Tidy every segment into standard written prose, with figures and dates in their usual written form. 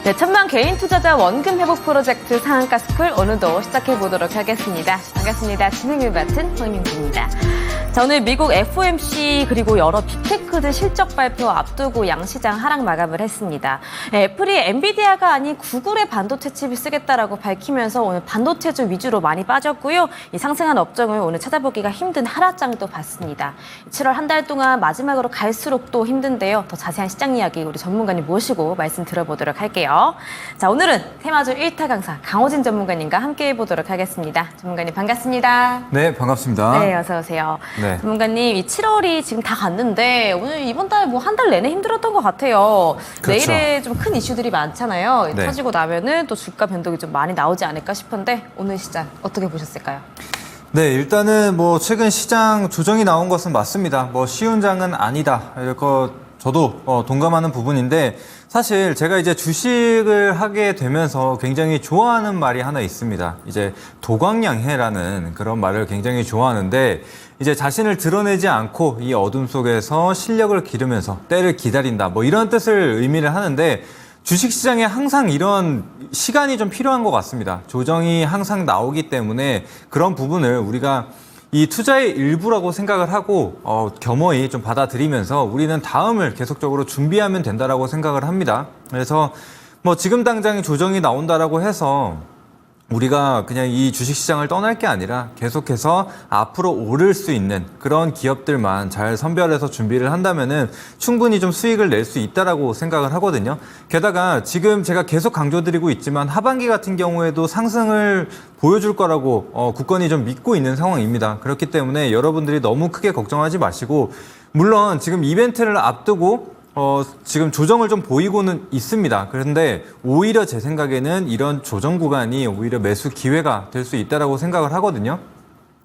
네, 천만 개인 투자자 원금 회복 프로젝트 상한가스쿨 오늘도 시작해 보도록 하겠습니다. 반갑습니다. 진행을 맡은 홍민구입니다. 자, 오늘 미국 FOMC 그리고 여러 빅테크들 실적 발표 앞두고 양시장 하락 마감을 했습니다. 애플이 엔비디아가 아닌 구글의 반도체 칩을 쓰겠다라고 밝히면서 오늘 반도체주 위주로 많이 빠졌고요. 이 상승한 업종을 오늘 찾아보기가 힘든 하락장도 봤습니다. 7월 한 달 동안 마지막으로 갈수록 또 힘든데요. 더 자세한 시장 이야기 우리 전문가님 모시고 말씀 들어보도록 할게요. 자, 오늘은 테마주 1타 강사 강호진 전문가님과 함께 해보도록 하겠습니다. 전문가님 반갑습니다. 네, 반갑습니다. 네, 어서 오세요. 네. 전문가님, 이 7월이 지금 다 갔는데 오늘 이번 달 뭐 한 달 내내 힘들었던 것 같아요. 그렇죠. 내일에 좀 큰 이슈들이 많잖아요. 네. 터지고 나면은 또 주가 변동이 좀 많이 나오지 않을까 싶은데 오늘 시장 어떻게 보셨을까요? 네, 일단은 뭐 최근 시장 조정이 나온 것은 맞습니다. 뭐 쉬운 장은 아니다. 이렇게 저도 동감하는 부분인데 사실 제가 이제 주식을 하게 되면서 굉장히 좋아하는 말이 하나 있습니다. 이제 도광양해라는 그런 말을 굉장히 좋아하는데 이제 자신을 드러내지 않고 이 어둠 속에서 실력을 기르면서 때를 기다린다. 뭐 이런 뜻을 의미를 하는데 주식시장에 항상 이런 시간이 좀 필요한 것 같습니다. 조정이 항상 나오기 때문에 그런 부분을 우리가 이 투자의 일부라고 생각을 하고 겸허히 좀 받아들이면서 우리는 다음을 계속적으로 준비하면 된다라고 생각을 합니다. 그래서 뭐 지금 당장 조정이 나온다라고 해서 우리가 그냥 이 주식시장을 떠날 게 아니라 계속해서 앞으로 오를 수 있는 그런 기업들만 잘 선별해서 준비를 한다면은 충분히 좀 수익을 낼 수 있다라고 생각을 하거든요. 게다가 지금 제가 계속 강조드리고 있지만 하반기 같은 경우에도 상승을 보여줄 거라고 굳건히 좀 믿고 있는 상황입니다. 그렇기 때문에 여러분들이 너무 크게 걱정하지 마시고 물론 지금 이벤트를 앞두고 지금 조정을 좀 보이고는 있습니다. 그런데 오히려 제 생각에는 이런 조정 구간이 오히려 매수 기회가 될 수 있다라고 생각을 하거든요.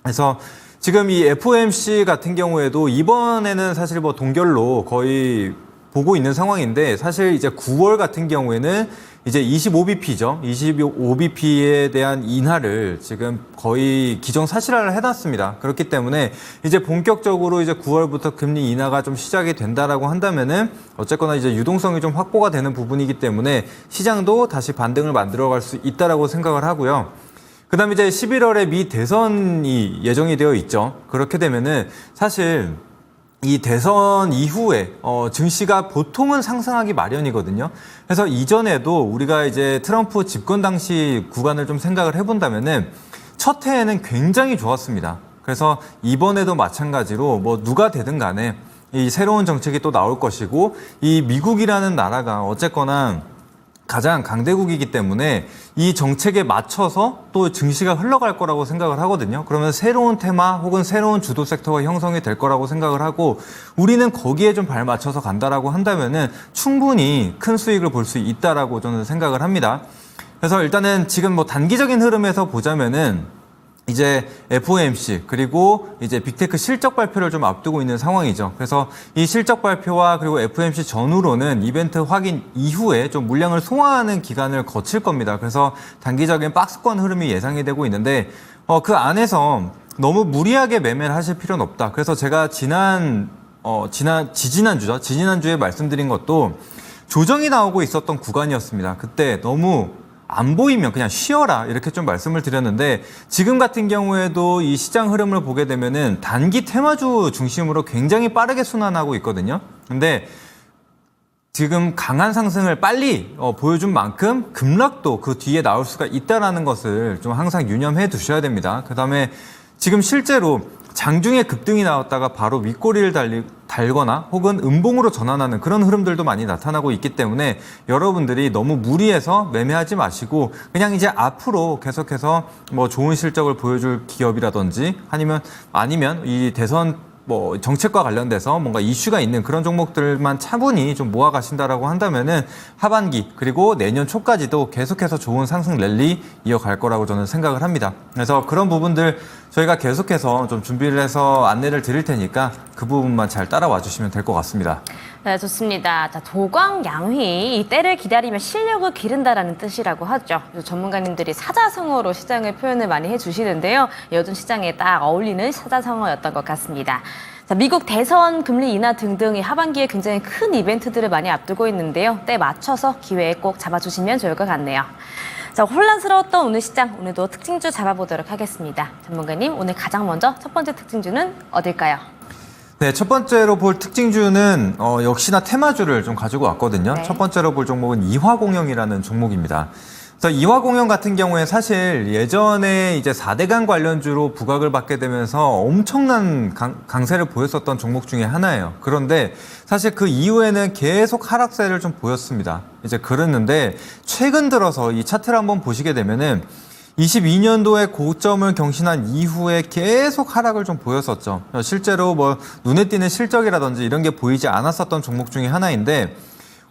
그래서 지금 이 FOMC 같은 경우에도 이번에는 사실 뭐 동결로 거의 보고 있는 상황인데 사실 이제 9월 같은 경우에는 이제 25bp죠. 25bp에 대한 인하를 지금 거의 기정사실화를 해놨습니다. 그렇기 때문에 이제 본격적으로 이제 9월부터 금리 인하가 좀 시작이 된다라고 한다면은 어쨌거나 이제 유동성이 좀 확보가 되는 부분이기 때문에 시장도 다시 반등을 만들어갈 수 있다라고 생각을 하고요. 그다음에 이제 11월에 미 대선이 예정이 되어 있죠. 그렇게 되면은 사실 이 대선 이후에 증시가 보통은 상승하기 마련이거든요. 그래서 이전에도 우리가 이제 트럼프 집권 당시 구간을 좀 생각을 해본다면은 첫 해에는 굉장히 좋았습니다. 그래서 이번에도 마찬가지로 뭐 누가 되든 간에 이 새로운 정책이 또 나올 것이고 이 미국이라는 나라가 어쨌거나 가장 강대국이기 때문에 이 정책에 맞춰서 또 증시가 흘러갈 거라고 생각을 하거든요. 그러면 새로운 테마 혹은 새로운 주도 섹터가 형성이 될 거라고 생각을 하고 우리는 거기에 좀 발맞춰서 간다라고 한다면은 충분히 큰 수익을 볼 수 있다라고 저는 생각을 합니다. 그래서 일단은 지금 뭐 단기적인 흐름에서 보자면은 이제 FOMC 그리고 이제 빅테크 실적 발표를 좀 앞두고 있는 상황이죠. 그래서 이 실적 발표와 그리고 FOMC 전후로는 이벤트 확인 이후에 좀 물량을 소화하는 기간을 거칠 겁니다. 그래서 단기적인 박스권 흐름이 예상이 되고 있는데 그 안에서 너무 무리하게 매매를 하실 필요는 없다. 그래서 제가 지지난주에 말씀드린 것도 조정이 나오고 있었던 구간이었습니다. 그때 너무 안 보이면 그냥 쉬어라 이렇게 좀 말씀을 드렸는데 지금 같은 경우에도 이 시장 흐름을 보게 되면은 단기 테마주 중심으로 굉장히 빠르게 순환하고 있거든요. 근데 지금 강한 상승을 빨리 보여준 만큼 급락도 그 뒤에 나올 수가 있다라는 것을 좀 항상 유념해 두셔야 됩니다. 그다음에 지금 실제로 장중에 급등이 나왔다가 바로 윗꼬리를 달거나 혹은 음봉으로 전환하는 그런 흐름들도 많이 나타나고 있기 때문에 여러분들이 너무 무리해서 매매하지 마시고 그냥 이제 앞으로 계속해서 뭐 좋은 실적을 보여줄 기업이라든지 아니면 이 대선 뭐 정책과 관련돼서 뭔가 이슈가 있는 그런 종목들만 차분히 좀 모아 가신다라고 한다면은 하반기 그리고 내년 초까지도 계속해서 좋은 상승 랠리 이어갈 거라고 저는 생각을 합니다. 그래서 그런 부분들 저희가 계속해서 좀 준비를 해서 안내를 드릴 테니까 그 부분만 잘 따라와 주시면 될 것 같습니다. 네, 좋습니다. 자, 도광양휘, 이 때를 기다리며 실력을 기른다라는 뜻이라고 하죠. 그래서 전문가님들이 사자성어로 시장을 표현을 많이 해주시는데요. 요즘 시장에 딱 어울리는 사자성어였던 것 같습니다. 자, 미국 대선 금리 인하 등등 이 하반기에 굉장히 큰 이벤트들을 많이 앞두고 있는데요. 때에 맞춰서 기회에 꼭 잡아주시면 좋을 것 같네요. 자, 혼란스러웠던 오늘 시장, 오늘도 특징주 잡아보도록 하겠습니다. 전문가님, 오늘 가장 먼저 첫 번째 특징주는 어딜까요? 네, 첫 번째로 볼 특징주는 역시나 테마주를 좀 가지고 왔거든요. 네. 첫 번째로 볼 종목은 이화공영이라는 종목입니다. 그래서 이화공영 같은 경우에 사실 예전에 이제 4대강 관련주로 부각을 받게 되면서 엄청난 강세를 보였었던 종목 중에 하나예요. 그런데 사실 그 이후에는 계속 하락세를 좀 보였습니다. 이제 그랬는데 최근 들어서 이 차트를 한번 보시게 되면은 22년도에 고점을 경신한 이후에 계속 하락을 좀 보였었죠. 실제로 뭐 눈에 띄는 실적이라든지 이런 게 보이지 않았었던 종목 중에 하나인데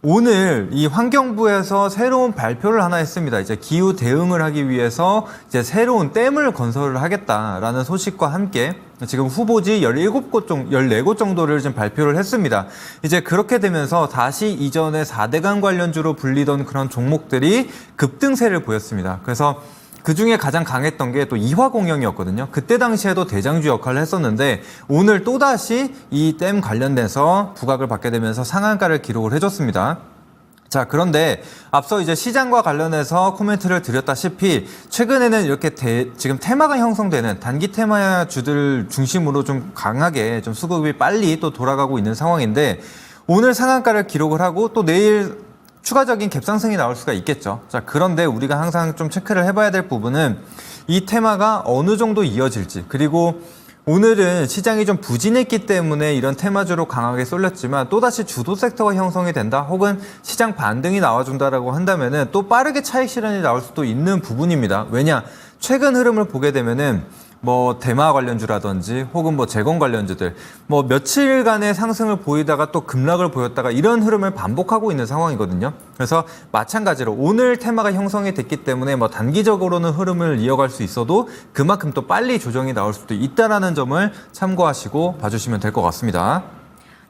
오늘 이 환경부에서 새로운 발표를 하나 했습니다. 이제 기후 대응을 하기 위해서 이제 새로운 댐을 건설을 하겠다라는 소식과 함께 지금 후보지 14곳 정도를 지금 발표를 했습니다. 이제 그렇게 되면서 다시 이전에 4대강 관련주로 불리던 그런 종목들이 급등세를 보였습니다. 그래서 그 중에 가장 강했던 게 또 이화공영이었거든요. 그때 당시에도 대장주 역할을 했었는데 오늘 또다시 이 댐 관련돼서 부각을 받게 되면서 상한가를 기록을 해줬습니다. 자, 그런데 앞서 이제 시장과 관련해서 코멘트를 드렸다시피 최근에는 이렇게 지금 테마가 형성되는 단기 테마주들 중심으로 좀 강하게 좀 수급이 빨리 또 돌아가고 있는 상황인데 오늘 상한가를 기록을 하고 또 내일 추가적인 갭상승이 나올 수가 있겠죠. 자, 그런데 우리가 항상 좀 체크를 해봐야 될 부분은 이 테마가 어느 정도 이어질지, 그리고 오늘은 시장이 좀 부진했기 때문에 이런 테마주로 강하게 쏠렸지만 또다시 주도 섹터가 형성이 된다, 혹은 시장 반등이 나와준다라고 한다면은 또 빠르게 차익 실현이 나올 수도 있는 부분입니다. 왜냐? 최근 흐름을 보게 되면은 뭐 대마 관련주라든지 혹은 뭐 재건 관련주들 뭐 며칠간의 상승을 보이다가 또 급락을 보였다가 이런 흐름을 반복하고 있는 상황이거든요. 그래서 마찬가지로 오늘 테마가 형성이 됐기 때문에 뭐 단기적으로는 흐름을 이어갈 수 있어도 그만큼 또 빨리 조정이 나올 수도 있다라는 점을 참고하시고 봐주시면 될 것 같습니다.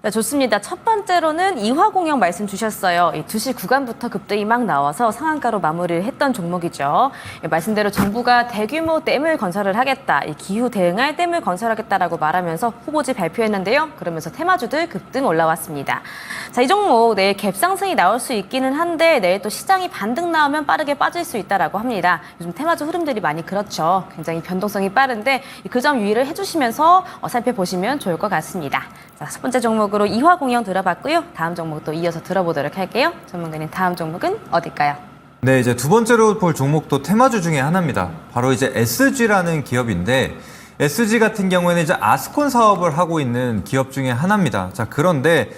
네, 좋습니다. 첫 번째로는 이화공영 말씀 주셨어요. 이 2시 구간부터 급등이 막 나와서 상한가로 마무리를 했던 종목이죠. 말씀대로 정부가 대규모 댐을 건설을 하겠다, 이 기후 대응할 댐을 건설하겠다라고 말하면서 후보지 발표했는데요. 그러면서 테마주들 급등 올라왔습니다. 자, 이 종목 내일 갭상승이 나올 수 있기는 한데 내일 또 시장이 반등 나오면 빠르게 빠질 수 있다라고 합니다. 요즘 테마주 흐름들이 많이 그렇죠. 굉장히 변동성이 빠른데 그 점 유의를 해주시면서 살펴보시면 좋을 것 같습니다. 자, 첫 번째 종목으로 이화공영 들어봤고요. 다음 종목도 이어서 들어보도록 할게요. 전문가님, 다음 종목은 어딜까요? 네, 이제 두 번째로 볼 종목도 테마주 중에 하나입니다. 바로 이제 SG라는 기업인데 SG 같은 경우에는 이제 아스콘 사업을 하고 있는 기업 중에 하나입니다. 자, 그런데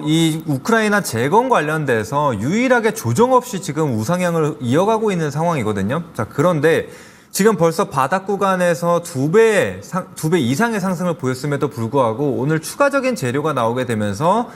이 우크라이나 재건 관련돼서 유일하게 조정 없이 지금 우상향을 이어가고 있는 상황이거든요. 자, 그런데 지금 벌써 바닥 구간에서 두 배 이상의 상승을 보였음에도 불구하고 오늘 추가적인 재료가 나오게 되면서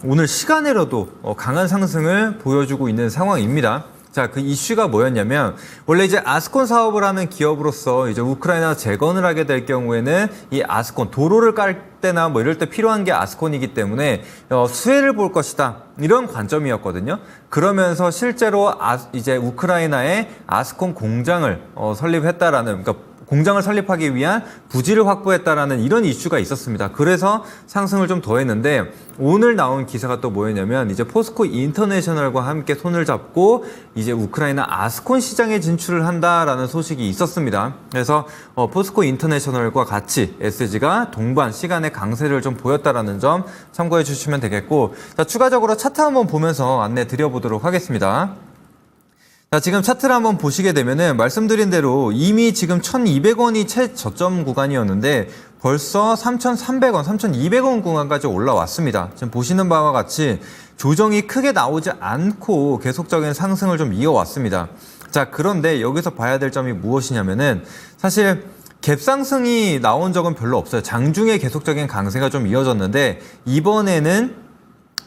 오늘 시간으로도 강한 상승을 보여주고 있는 상황입니다. 자, 그 이슈가 뭐였냐면 원래 이제 아스콘 사업을 하는 기업으로서 이제 우크라이나 재건을 하게 될 경우에는 이 아스콘 도로를 깔 때나 뭐 이럴 때 필요한 게 아스콘이기 때문에 수혜를 볼 것이다, 이런 관점이었거든요. 그러면서 실제로 이제 우크라이나에 아스콘 공장을 설립했다라는, 그러니까 공장을 설립하기 위한 부지를 확보했다라는 이런 이슈가 있었습니다. 그래서 상승을 좀 더했는데 오늘 나온 기사가 또 뭐였냐면 이제 포스코 인터내셔널과 함께 손을 잡고 이제 우크라이나 아스콘 시장에 진출을 한다라는 소식이 있었습니다. 그래서 포스코 인터내셔널과 같이 SG가 동반 시간에 강세를 좀 보였다라는 점 참고해 주시면 되겠고, 자, 추가적으로 차트 한번 보면서 안내 드려보도록 하겠습니다. 자, 지금 차트를 한번 보시게 되면은 말씀드린 대로 이미 지금 1,200원이 최저점 구간이었는데 벌써 3,300원, 3,200원 구간까지 올라왔습니다. 지금 보시는 바와 같이 조정이 크게 나오지 않고 계속적인 상승을 좀 이어왔습니다. 자, 그런데 여기서 봐야 될 점이 무엇이냐면은 사실 갭상승이 나온 적은 별로 없어요. 장중에 계속적인 강세가 좀 이어졌는데 이번에는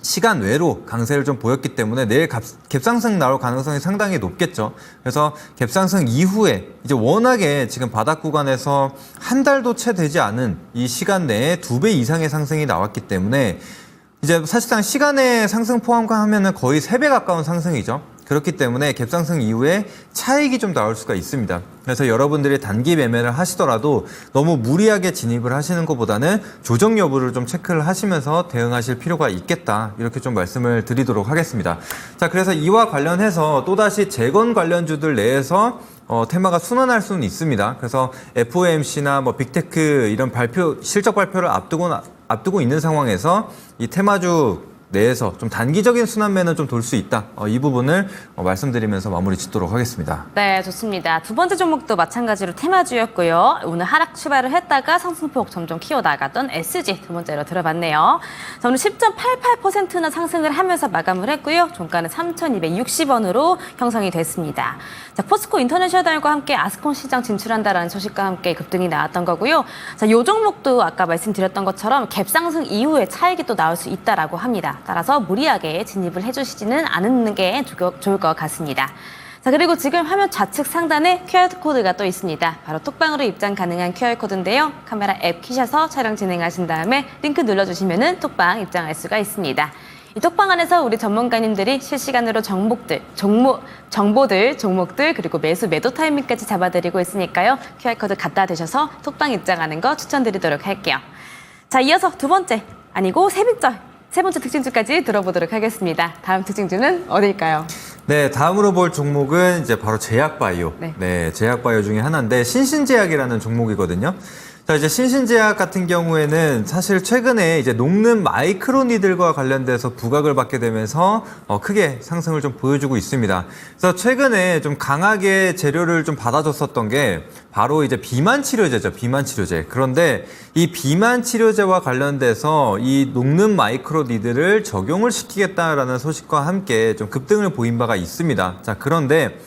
시간 외로 강세를 좀 보였기 때문에 내일 갭상승 나올 가능성이 상당히 높겠죠. 그래서 갭상승 이후에 이제 워낙에 지금 바닥 구간에서 한 달도 채 되지 않은 이 시간 내에 2배 이상의 상승이 나왔기 때문에 이제 사실상 시간의 상승 포함하면은 거의 3배 가까운 상승이죠. 그렇기 때문에 갭상승 이후에 차익이 좀 나올 수가 있습니다. 그래서 여러분들이 단기 매매를 하시더라도 너무 무리하게 진입을 하시는 것보다는 조정 여부를 좀 체크를 하시면서 대응하실 필요가 있겠다. 이렇게 좀 말씀을 드리도록 하겠습니다. 자, 그래서 이와 관련해서 또다시 재건 관련주들 내에서 테마가 순환할 수는 있습니다. 그래서 FOMC나 뭐 빅테크 이런 실적 발표를 앞두고 있는 상황에서 이 테마주 내에서 좀 단기적인 순환매는 좀 돌 수 있다. 이 부분을 말씀드리면서 마무리 짓도록 하겠습니다. 네, 좋습니다. 두 번째 종목도 마찬가지로 테마주였고요. 오늘 하락 출발을 했다가 상승폭 점점 키워나가던 SG 두 번째로 들어봤네요. 자, 오늘 10.88%나 상승을 하면서 마감을 했고요. 종가는 3,260원으로 형성이 됐습니다. 자, 포스코 인터내셔널과 함께 아스콘 시장 진출한다라는 소식과 함께 급등이 나왔던 거고요. 자, 이 종목도 아까 말씀드렸던 것처럼 갭상승 이후에 차익이 또 나올 수 있다라고 합니다. 따라서 무리하게 진입을 해주시지는 않는 게 좋을 것 같습니다. 자, 그리고 지금 화면 좌측 상단에 QR코드가 또 있습니다. 바로 톡방으로 입장 가능한 QR코드인데요. 카메라 앱 키셔서 촬영 진행하신 다음에 링크 눌러주시면 톡방 입장할 수가 있습니다. 이 톡방 안에서 우리 전문가님들이 실시간으로 정보들, 종목들, 그리고 매수, 매도 타이밍까지 잡아드리고 있으니까요. QR코드 갖다 대셔서 톡방 입장하는 거 추천드리도록 할게요. 자, 이어서 세 번째 특징주까지 들어보도록 하겠습니다. 다음 특징주는 어디일까요? 네, 다음으로 볼 종목은 이제 바로 제약바이오. 네, 제약바이오 중에 하나인데 신신제약이라는 종목이거든요. 자, 이제 신신제약 같은 경우에는 사실 최근에 이제 녹는 마이크로니들과 관련돼서 부각을 받게 되면서 크게 상승을 좀 보여주고 있습니다. 그래서 최근에 좀 강하게 재료를 좀 받아줬었던 게 바로 이제 비만 치료제죠. 비만 치료제. 그런데 이 비만 치료제와 관련돼서 이 녹는 마이크로니들을 적용을 시키겠다라는 소식과 함께 좀 급등을 보인 바가 있습니다. 자, 그런데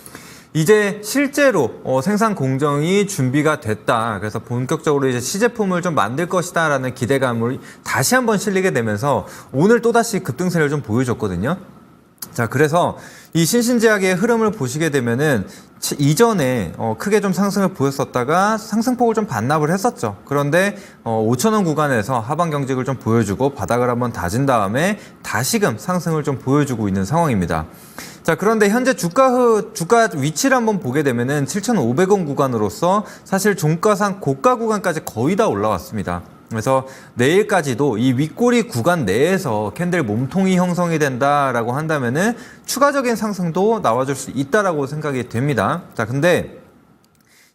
이제 실제로 생산 공정이 준비가 됐다. 그래서 본격적으로 이제 시제품을 좀 만들 것이다라는 기대감을 다시 한번 실리게 되면서 오늘 또다시 급등세를 좀 보여줬거든요. 자, 그래서 이 신신제약의 흐름을 보시게 되면은 이전에 크게 좀 상승을 보였었다가 상승폭을 좀 반납을 했었죠. 그런데 5,000원 구간에서 하방 경직을 좀 보여주고 바닥을 한번 다진 다음에 다시금 상승을 좀 보여주고 있는 상황입니다. 자, 그런데 현재 주가 위치를 한번 보게 되면은 7,500원 구간으로서 사실 종가상 고가 구간까지 거의 다 올라왔습니다. 그래서 내일까지도 이 윗꼬리 구간 내에서 캔들 몸통이 형성이 된다라고 한다면은 추가적인 상승도 나와줄 수 있다라고 생각이 됩니다. 자, 근데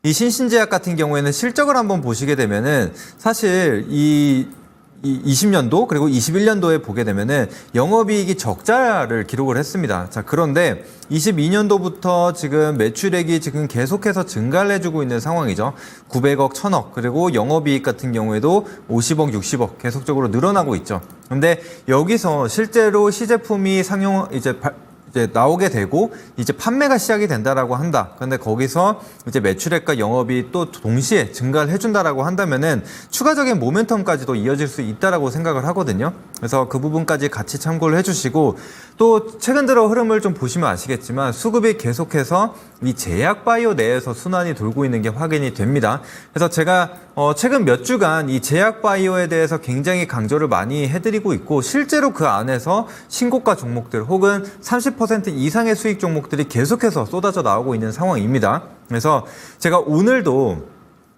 이 신신제약 같은 경우에는 실적을 한번 보시게 되면은 사실 이 20년도 그리고 21년도에 보게 되면은 영업이익이 적자를 기록을 했습니다. 자, 그런데 22년도부터 지금 매출액이 지금 계속해서 증가를 해주고 있는 상황이죠. 900억, 1000억, 그리고 영업이익 같은 경우에도 50억, 60억 계속적으로 늘어나고 있죠. 근데 여기서 실제로 시제품이 이제 나오게 되고 이제 판매가 시작이 된다라고 한다. 근데 거기서 이제 매출액과 영업이 또 동시에 증가를 해준다라고 한다면은 추가적인 모멘텀까지도 이어질 수 있다라고 생각을 하거든요. 그래서 그 부분까지 같이 참고를 해주시고 또 최근 들어 흐름을 좀 보시면 아시겠지만 수급이 계속해서 이 제약바이오 내에서 순환이 돌고 있는 게 확인이 됩니다. 그래서 제가 최근 몇 주간 이 제약바이오에 대해서 굉장히 강조를 많이 해드리고 있고 실제로 그 안에서 신고가 종목들 혹은 30% 이상의 수익 종목들이 계속해서 쏟아져 나오고 있는 상황입니다. 그래서 제가 오늘도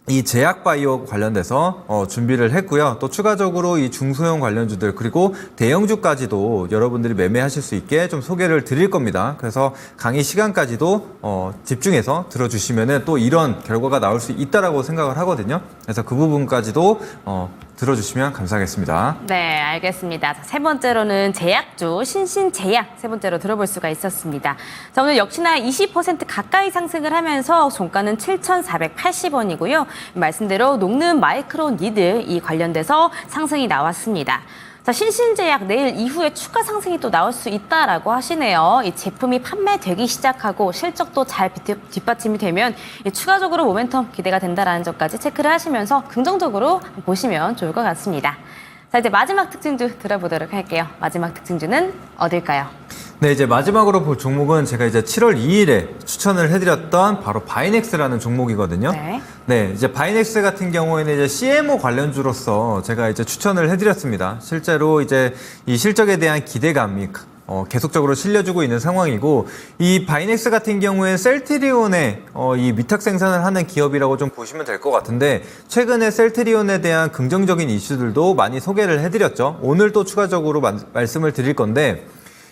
이 제약바이오 관련돼서 준비를 했고요. 또 추가적으로 이 중소형 관련주들 그리고 대형주까지도 여러분들이 매매하실 수 있게 좀 소개를 드릴 겁니다. 그래서 강의 시간까지도 집중해서 들어주시면은 또 이런 결과가 나올 수 있다라고 생각을 하거든요. 그래서 그 부분까지도 들어주시면 감사하겠습니다. 네, 알겠습니다. 자, 세 번째로는 제약주, 신신제약 세 번째로 들어볼 수가 있었습니다. 자, 오늘 역시나 20% 가까이 상승을 하면서 종가는 7,480원이고요. 말씀대로 녹는 마이크로 니들 이 관련돼서 상승이 나왔습니다. 자, 신신제약 내일 이후에 추가 상승이 또 나올 수 있다라고 하시네요. 이 제품이 판매되기 시작하고 실적도 잘 뒷받침이 되면 추가적으로 모멘텀 기대가 된다라는 점까지 체크를 하시면서 긍정적으로 보시면 좋을 것 같습니다. 자, 이제 마지막 특징주 들어보도록 할게요. 마지막 특징주는 어딜까요? 네, 이제 마지막으로 볼 종목은 제가 이제 7월 2일에 추천을 해드렸던 바로 바이넥스라는 종목이거든요. 네. 네, 이제 바이넥스 같은 경우에는 이제 CMO 관련주로서 제가 이제 추천을 해드렸습니다. 실제로 이제 이 실적에 대한 기대감이 계속적으로 실려주고 있는 상황이고, 이 바이넥스 같은 경우에 셀트리온의 이 위탁 생산을 하는 기업이라고 좀 보시면 될 것 같은데, 최근에 셀트리온에 대한 긍정적인 이슈들도 많이 소개를 해드렸죠. 오늘 또 추가적으로 말씀을 드릴 건데,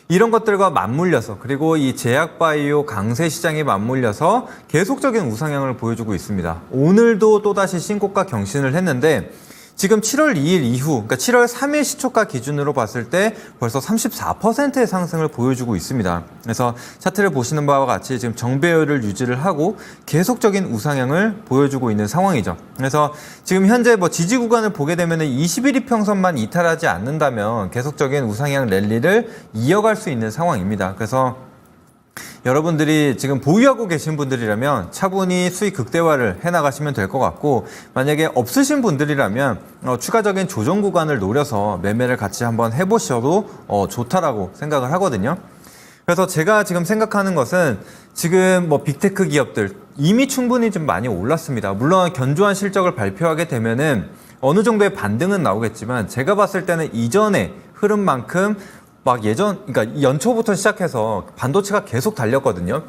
이런 것들과 맞물려서, 그리고 이 제약바이오 강세 시장에 맞물려서 계속적인 우상향을 보여주고 있습니다. 오늘도 또다시 신고가 경신을 했는데, 지금 7월 2일 이후, 그러니까 7월 3일 시초가 기준으로 봤을 때 벌써 34%의 상승을 보여주고 있습니다. 그래서 차트를 보시는 바와 같이 지금 정배열을 유지를 하고 계속적인 우상향을 보여주고 있는 상황이죠. 그래서 지금 현재 뭐 지지 구간을 보게 되면 21 이평선만 이탈하지 않는다면 계속적인 우상향 랠리를 이어갈 수 있는 상황입니다. 그래서 여러분들이 지금 보유하고 계신 분들이라면 차분히 수익 극대화를 해나가시면 될 것 같고, 만약에 없으신 분들이라면 추가적인 조정 구간을 노려서 매매를 같이 한번 해보셔도 좋다라고 생각을 하거든요. 그래서 제가 지금 생각하는 것은 지금 뭐 빅테크 기업들 이미 충분히 좀 많이 올랐습니다. 물론 견조한 실적을 발표하게 되면은 어느 정도의 반등은 나오겠지만, 제가 봤을 때는 이전의 흐름만큼 그러니까 연초부터 시작해서 반도체가 계속 달렸거든요.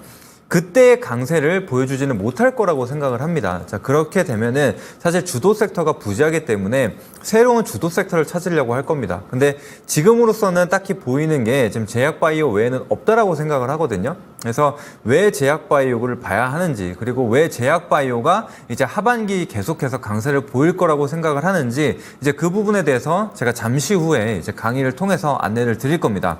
그때의 강세를 보여주지는 못할 거라고 생각을 합니다. 자, 그렇게 되면은 사실 주도 섹터가 부재하기 때문에 새로운 주도 섹터를 찾으려고 할 겁니다. 근데 지금으로서는 딱히 보이는 게 지금 제약바이오 외에는 없다라고 생각을 하거든요. 그래서 왜 제약바이오를 봐야 하는지, 그리고 왜 제약바이오가 이제 하반기 계속해서 강세를 보일 거라고 생각을 하는지, 이제 그 부분에 대해서 제가 잠시 후에 이제 강의를 통해서 안내를 드릴 겁니다.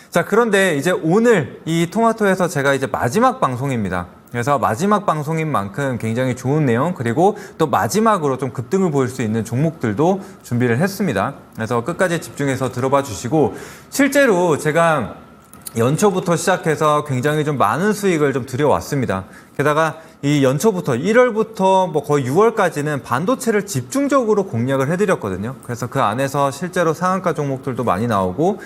자, 그런데 이제 오늘 이 토마토에서 제가 이제 마지막 방송입니다. 그래서 마지막 방송인 만큼 굉장히 좋은 내용, 그리고 또 마지막으로 좀 급등을 보일 수 있는 종목들도 준비를 했습니다. 그래서 끝까지 집중해서 들어봐 주시고, 실제로 제가 연초부터 시작해서 굉장히 좀 많은 수익을 좀 들여왔습니다. 게다가 이 연초부터 1월부터 뭐 거의 6월까지는 반도체를 집중적으로 공략을 해드렸거든요. 그래서 그 안에서 실제로 상한가 종목들도 많이 나오고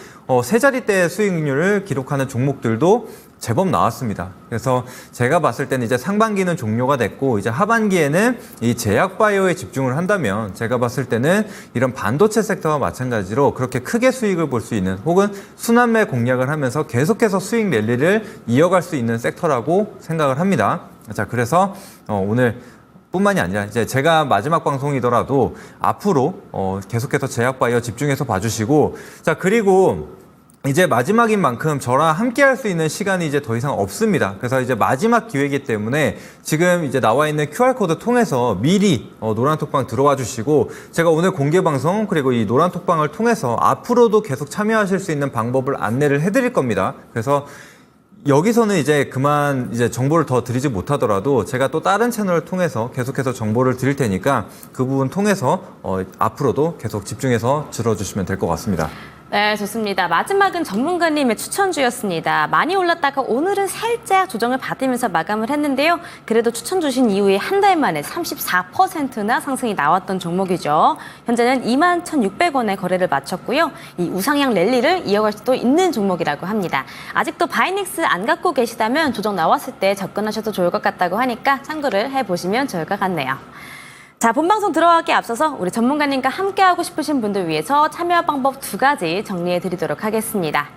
세 자릿대의 수익률을 기록하는 종목들도 제법 나왔습니다. 그래서 제가 봤을 때는 이제 상반기는 종료가 됐고, 이제 하반기에는 이 제약바이오에 집중을 한다면 제가 봤을 때는 이런 반도체 섹터와 마찬가지로 그렇게 크게 수익을 볼 수 있는, 혹은 순환매 공략을 하면서 계속해서 수익 랠리를 이어갈 수 있는 섹터라고 생각을 합니다. 자, 그래서 오늘 뿐만이 아니라 이제 제가 마지막 방송이더라도 앞으로 계속해서 제약바이오 집중해서 봐주시고, 자, 그리고 이제 마지막인 만큼 저랑 함께 할 수 있는 시간이 이제 더 이상 없습니다. 그래서 이제 마지막 기회이기 때문에 지금 이제 나와 있는 QR코드 통해서 미리 노란톡방 들어와 주시고, 제가 오늘 공개 방송 그리고 이 노란톡방을 통해서 앞으로도 계속 참여하실 수 있는 방법을 안내를 해드릴 겁니다. 그래서 여기서는 이제 그만 이제 정보를 더 드리지 못하더라도 제가 또 다른 채널을 통해서 계속해서 정보를 드릴 테니까 그 부분 통해서 앞으로도 계속 집중해서 들어주시면 될 것 같습니다. 네, 좋습니다. 마지막은 전문가님의 추천주였습니다. 많이 올랐다가 오늘은 살짝 조정을 받으면서 마감을 했는데요. 그래도 추천 주신 이후에 한 달 만에 34%나 상승이 나왔던 종목이죠. 현재는 21,600원에 거래를 마쳤고요. 이 우상향 랠리를 이어갈 수도 있는 종목이라고 합니다. 아직도 바이넥스 안 갖고 계시다면 조정 나왔을 때 접근하셔도 좋을 것 같다고 하니까 참고를 해보시면 좋을 것 같네요. 자, 본방송 들어가기에 앞서서 우리 전문가님과 함께하고 싶으신 분들 위해서 참여 방법 2가지 정리해 드리도록 하겠습니다.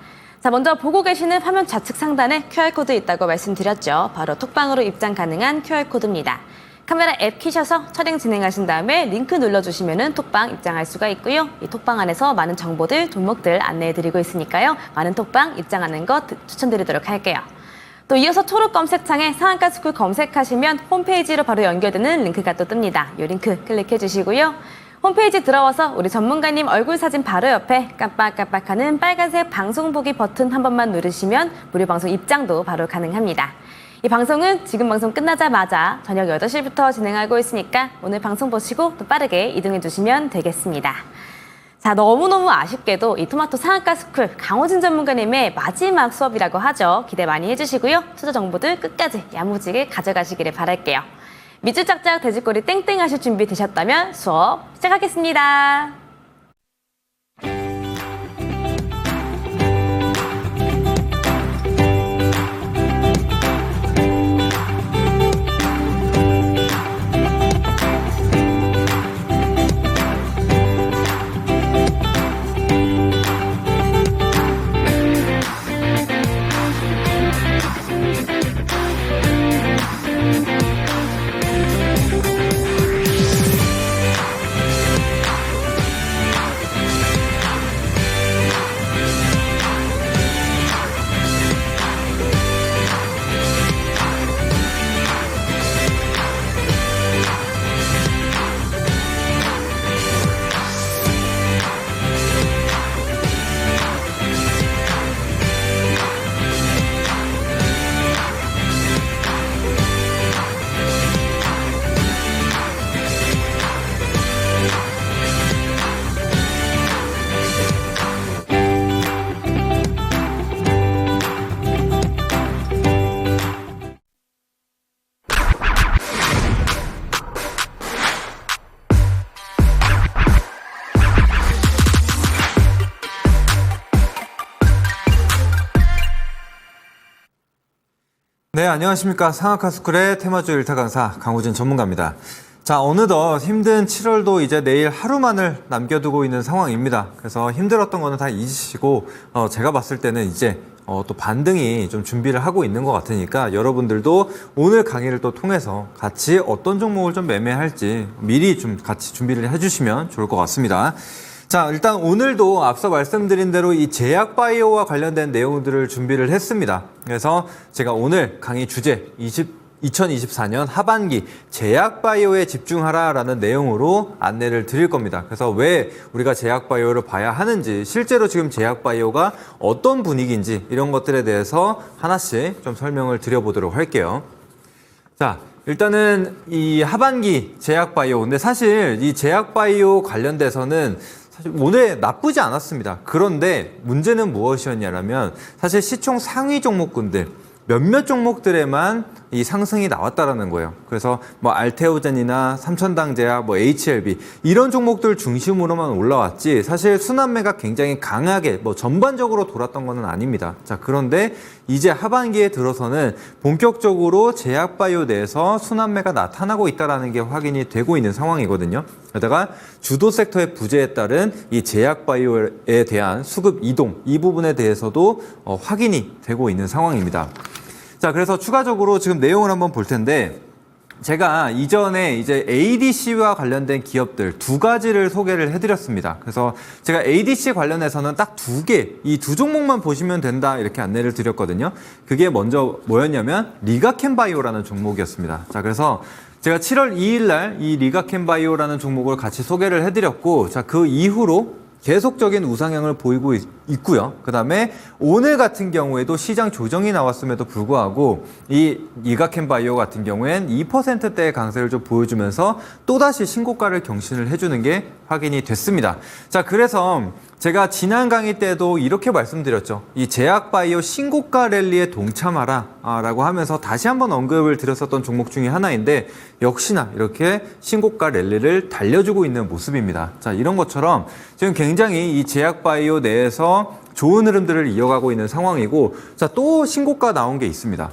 자, 먼저 보고 계시는 화면 좌측 상단에 QR코드 있다고 말씀드렸죠. 바로 톡방으로 입장 가능한 QR코드입니다. 카메라 앱 키셔서 촬영 진행하신 다음에 링크 눌러주시면 톡방 입장할 수가 있고요. 이 톡방 안에서 많은 정보들, 종목들 안내해 드리고 있으니까요. 많은 톡방 입장하는 것 추천드리도록 할게요. 또 이어서 초록 검색창에 상한가 스쿨 검색하시면 홈페이지로 바로 연결되는 링크가 또 뜹니다. 이 링크 클릭해 주시고요. 홈페이지 들어와서 우리 전문가님 얼굴 사진 바로 옆에 깜빡깜빡하는 빨간색 방송 보기 버튼 한 번만 누르시면 무료 방송 입장도 바로 가능합니다. 이 방송은 지금 방송 끝나자마자 저녁 8시부터 진행하고 있으니까 오늘 방송 보시고 또 빠르게 이동해 주시면 되겠습니다. 자, 너무너무 아쉽게도 이 토마토 상한가 스쿨 강호진 전문가님의 마지막 수업이라고 하죠. 기대 많이 해주시고요. 투자 정보들 끝까지 야무지게 가져가시기를 바랄게요. 밑줄 짝짝 돼지꼬리 땡땡 하실 준비 되셨다면 수업 시작하겠습니다. 네, 안녕하십니까. 상하카스쿨의 테마주 일타 강사 강호진 전문가입니다. 자, 어느덧 힘든 7월도 이제 내일 하루만을 남겨두고 있는 상황입니다. 그래서 힘들었던 거는 다 잊으시고, 제가 봤을 때는 이제 또 반등이 좀 준비를 하고 있는 것 같으니까 여러분들도 오늘 강의를 또 통해서 같이 어떤 종목을 좀 매매할지 미리 좀 같이 준비를 해주시면 좋을 것 같습니다. 자, 일단 오늘도 앞서 말씀드린 대로 이 제약바이오와 관련된 내용들을 준비를 했습니다. 그래서 제가 오늘 강의 주제 2024년 하반기 제약바이오에 집중하라라는 내용으로 안내를 드릴 겁니다. 그래서 왜 우리가 제약바이오를 봐야 하는지, 실제로 지금 제약바이오가 어떤 분위기인지 이런 것들에 대해서 하나씩 좀 설명을 드려보도록 할게요. 자, 일단은 이 하반기 제약바이오, 근데 사실 이 제약바이오 관련돼서는 사실 오늘 나쁘지 않았습니다. 그런데 문제는 무엇이었냐면 사실 시총 상위 종목군들 몇몇 종목들에만 이 상승이 나왔다라는 거예요. 그래서 뭐 알테오젠이나 삼천당제약, 뭐 HLB 이런 종목들 중심으로만 올라왔지 사실 순환매가 굉장히 강하게 뭐 전반적으로 돌았던 거는 아닙니다. 자, 그런데 이제 하반기에 들어서는 본격적으로 제약바이오 내에서 순환매가 나타나고 있다라는 게 확인이 되고 있는 상황이거든요. 게다가 주도 섹터의 부재에 따른 이 제약바이오에 대한 수급 이동 이 부분에 대해서도 확인이 되고 있는 상황입니다. 자, 그래서 추가적으로 지금 내용을 한번 볼 텐데 제가 이전에 이제 ADC와 관련된 기업들 두 가지를 소개를 해드렸습니다. 그래서 제가 ADC 관련해서는 딱 두 개, 이 두 종목만 보시면 된다 이렇게 안내를 드렸거든요. 그게 먼저 뭐였냐면 리가켄바이오라는 종목이었습니다. 자, 그래서 제가 7월 2일 날 이 리가켄바이오라는 종목을 같이 소개를 해드렸고, 자, 그 이후로 계속적인 우상향을 보이고 있고요. 그 다음에 오늘 같은 경우에도 시장 조정이 나왔음에도 불구하고 이 리가켄바이오 같은 경우엔 2%대의 강세를 좀 보여주면서 또다시 신고가를 경신을 해주는 게 확인이 됐습니다. 자, 그래서 제가 지난 강의 때도 이렇게 말씀드렸죠. 이 제약바이오 신고가 랠리에 동참하라 라고 하면서 다시 한번 언급을 드렸었던 종목 중에 하나인데 역시나 이렇게 신고가 랠리를 달려주고 있는 모습입니다. 자, 이런 것처럼 지금 굉장히 이 제약바이오 내에서 좋은 흐름들을 이어가고 있는 상황이고, 자, 또 신고가 나온 게 있습니다.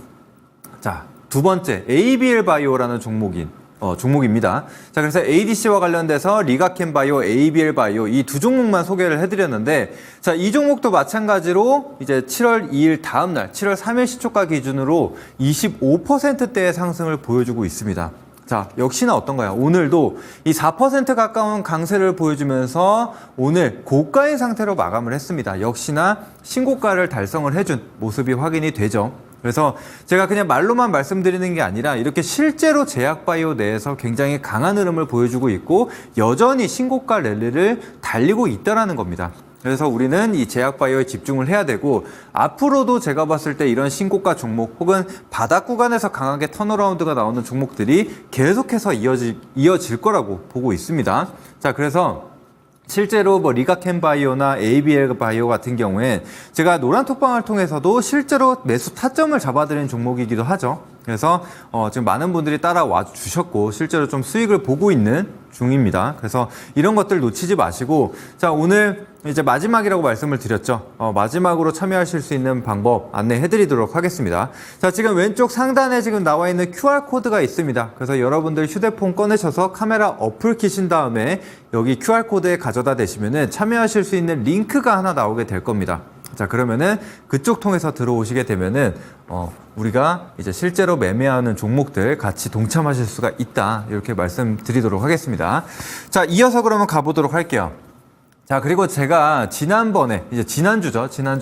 자, 두 번째 ABL 바이오라는 종목입니다. 자, 그래서 ADC와 관련돼서 리가켄바이오, ABL 바이오 이 두 종목만 소개를 해드렸는데, 자, 이 종목도 마찬가지로 이제 7월 2일 다음 날 7월 3일 시초가 기준으로 25%대의 상승을 보여주고 있습니다. 자, 역시나 어떤가요? 오늘도 이 4% 가까운 강세를 보여주면서 오늘 고가의 상태로 마감을 했습니다. 역시나 신고가를 달성을 해준 모습이 확인이 되죠. 그래서 제가 그냥 말로만 말씀드리는 게 아니라 이렇게 실제로 제약바이오 내에서 굉장히 강한 흐름을 보여주고 있고 여전히 신고가 랠리를 달리고 있다는 겁니다. 그래서 우리는 이 제약바이오에 집중을 해야 되고, 앞으로도 제가 봤을 때 이런 신고가 종목 혹은 바닥 구간에서 강하게 턴어라운드가 나오는 종목들이 계속해서 이어질 거라고 보고 있습니다. 자, 그래서 실제로 뭐 리가켄바이오나 ABL 바이오 같은 경우에 제가 노란톡방을 통해서도 실제로 매수 타점을 잡아드린 종목이기도 하죠. 그래서 지금 많은 분들이 따라와 주셨고 실제로 좀 수익을 보고 있는 중입니다. 그래서 이런 것들 놓치지 마시고, 자, 오늘 이제 마지막이라고 말씀을 드렸죠. 마지막으로 참여하실 수 있는 방법 안내해 드리도록 하겠습니다. 자, 지금 왼쪽 상단에 지금 나와 있는 QR코드가 있습니다. 그래서 여러분들 휴대폰 꺼내셔서 카메라 어플 키신 다음에 여기 QR코드에 가져다 대시면은 참여하실 수 있는 링크가 하나 나오게 될 겁니다. 자, 그러면은 그쪽 통해서 들어오시게 되면은 우리가 이제 실제로 매매하는 종목들 같이 동참하실 수가 있다, 이렇게 말씀드리도록 하겠습니다. 자, 이어서 그러면 가보도록 할게요. 자, 그리고 제가 지난번에 이제 지난주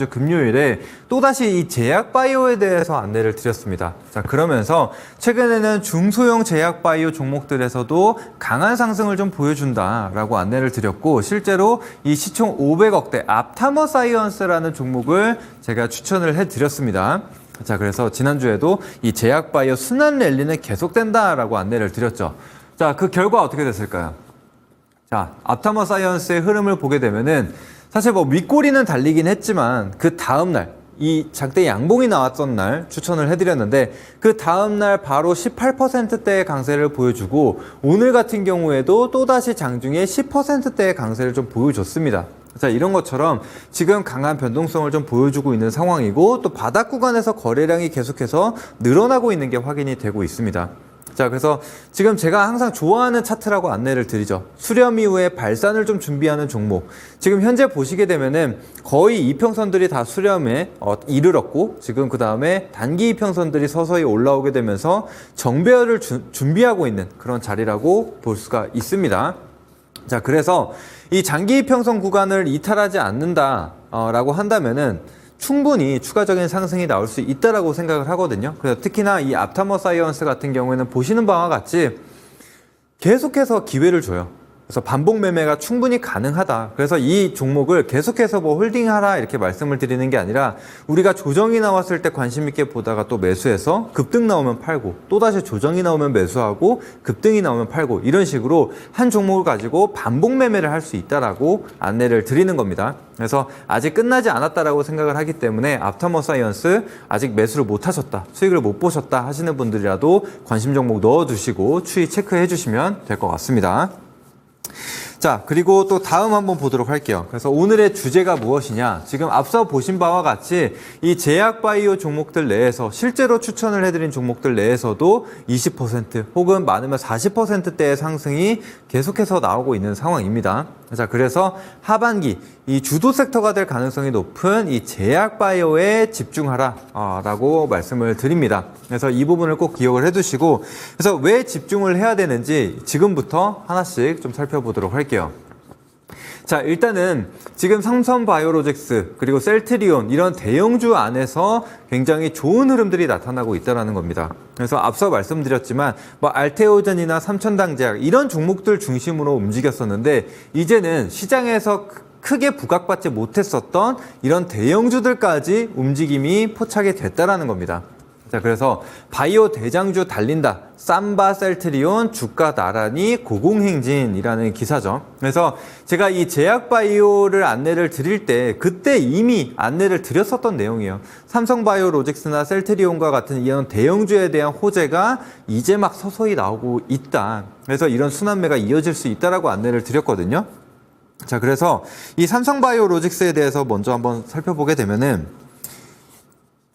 금요일에 또다시 이 제약바이오에 대해서 안내를 드렸습니다. 자, 그러면서 최근에는 중소형 제약바이오 종목들에서도 강한 상승을 좀 보여준다라고 안내를 드렸고, 실제로 이 시총 500억대 앞타머사이언스라는 종목을 제가 추천을 해드렸습니다. 자, 그래서 지난주에도 이 제약바이오 순환 랠리는 계속된다라고 안내를 드렸죠. 자, 그 결과 어떻게 됐을까요? 자, 앞타머사이언스의 흐름을 보게 되면은 사실 뭐 윗꼬리는 달리긴 했지만 그 다음날 이 장대 양봉이 나왔던 날 추천을 해드렸는데 그 다음날 바로 18%대의 강세를 보여주고 오늘 같은 경우에도 또다시 장중에 10%대의 강세를 좀 보여줬습니다. 자, 이런 것처럼 지금 강한 변동성을 좀 보여주고 있는 상황이고 또 바닥 구간에서 거래량이 계속해서 늘어나고 있는 게 확인이 되고 있습니다. 자, 그래서 지금 제가 항상 좋아하는 차트라고 안내를 드리죠. 수렴 이후에 발산을 좀 준비하는 종목. 지금 현재 보시게 되면은 거의 이평선들이 다 수렴에 이르렀고 지금 그 다음에 단기 이평선들이 서서히 올라오게 되면서 정배열을 준비하고 있는 그런 자리라고 볼 수가 있습니다. 자, 그래서 이 장기 이평선 구간을 이탈하지 않는다라고 한다면은 충분히 추가적인 상승이 나올 수 있다라고 생각을 하거든요. 그래서 특히나 이 앞타머 사이언스 같은 경우에는 보시는 바와 같이 계속해서 기회를 줘요. 그래서 반복 매매가 충분히 가능하다. 그래서 이 종목을 계속해서 뭐 홀딩하라 이렇게 말씀을 드리는 게 아니라 우리가 조정이 나왔을 때 관심 있게 보다가 또 매수해서 급등 나오면 팔고 또다시 조정이 나오면 매수하고 급등이 나오면 팔고 이런 식으로 한 종목을 가지고 반복 매매를 할 수 있다라고 안내를 드리는 겁니다. 그래서 아직 끝나지 않았다라고 생각을 하기 때문에 앞타머 사이언스 아직 매수를 못 하셨다, 수익을 못 보셨다 하시는 분들이라도 관심 종목 넣어두시고 추이 체크해 주시면 될 것 같습니다. 자, 그리고 또 다음 한번 보도록 할게요. 그래서 오늘의 주제가 무엇이냐? 지금 앞서 보신 바와 같이 이 제약 바이오 종목들 내에서 실제로 추천을 해드린 종목들 내에서도 20% 혹은 많으면 40%대의 상승이 계속해서 나오고 있는 상황입니다. 자, 그래서 하반기 이 주도 섹터가 될 가능성이 높은 이 제약 바이오에 집중하라 라고 말씀을 드립니다. 그래서 이 부분을 꼭 기억을 해두시고, 그래서 왜 집중을 해야 되는지 지금부터 하나씩 좀 살펴보도록 할게요. 자, 일단은 지금 삼성바이오로직스 그리고 셀트리온 이런 대형주 안에서 굉장히 좋은 흐름들이 나타나고 있다는 겁니다. 그래서 앞서 말씀드렸지만 뭐 알테오젠이나 삼천당제약 이런 종목들 중심으로 움직였었는데 이제는 시장에서 크게 부각받지 못했었던 이런 대형주들까지 움직임이 포착이 됐다는 겁니다. 자, 그래서 바이오 대장주 달린다. 삼바 셀트리온 주가 나란히 고공행진이라는 기사죠. 그래서 제가 이 제약 바이오를 안내를 드릴 때 그때 이미 안내를 드렸었던 내용이에요. 삼성바이오로직스나 셀트리온과 같은 이런 대형주에 대한 호재가 이제 막 서서히 나오고 있다. 그래서 이런 순환매가 이어질 수 있다라고 안내를 드렸거든요. 자, 그래서 이 삼성바이오로직스에 대해서 먼저 한번 살펴보게 되면은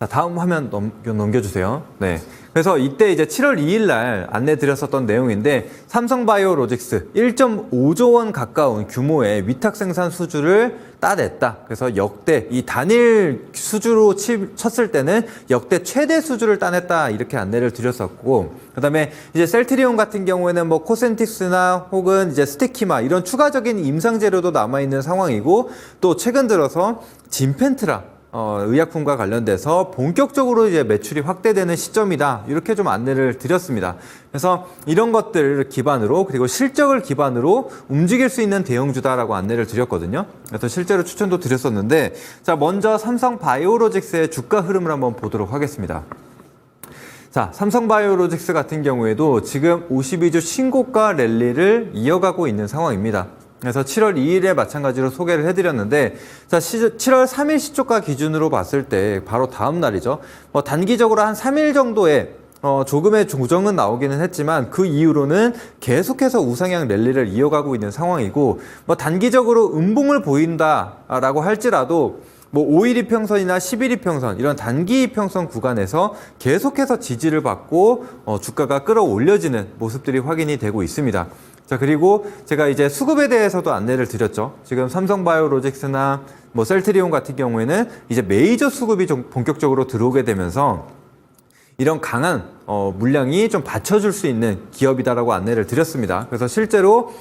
자, 다음 화면 넘겨주세요. 네. 그래서 이때 이제 7월 2일 날 안내 드렸었던 내용인데 삼성바이오로직스 1.5조 원 가까운 규모의 위탁 생산 수주를 따냈다. 그래서 역대 이 단일 수주로 쳤을 때는 역대 최대 수주를 따냈다. 이렇게 안내를 드렸었고, 그다음에 이제 셀트리온 같은 경우에는 뭐 코센틱스나 혹은 이제 스테키마 이런 추가적인 임상 재료도 남아 있는 상황이고, 또 최근 들어서 진펜트라 의약품과 관련돼서 본격적으로 이제 매출이 확대되는 시점이다. 이렇게 좀 안내를 드렸습니다. 그래서 이런 것들을 기반으로 그리고 실적을 기반으로 움직일 수 있는 대형주다라고 안내를 드렸거든요. 그래서 실제로 추천도 드렸었는데, 자, 먼저 삼성바이오로직스의 주가 흐름을 한번 보도록 하겠습니다. 자, 삼성바이오로직스 같은 경우에도 지금 52주 신고가 랠리를 이어가고 있는 상황입니다. 그래서 7월 2일에 마찬가지로 소개를 해드렸는데, 자, 7월 3일 시초가 기준으로 봤을 때 바로 다음 날이죠. 단기적으로 한 3일 정도의 조금의 조정은 나오기는 했지만 그 이후로는 계속해서 우상향 랠리를 이어가고 있는 상황이고, 단기적으로 음봉을 보인다라고 할지라도 5일 이평선이나 10일 이평선 이런 단기 이평선 구간에서 계속해서 지지를 받고 주가가 끌어올려지는 모습들이 확인이 되고 있습니다. 자, 그리고 제가 이제 수급에 대해서도 안내를 드렸죠. 지금 삼성바이오로직스나 셀트리온 같은 경우에는 이제 메이저 수급이 좀 본격적으로 들어오게 되면서 이런 강한 물량이 좀 받쳐줄 수 있는 기업이다라고 안내를 드렸습니다. 그래서 실제로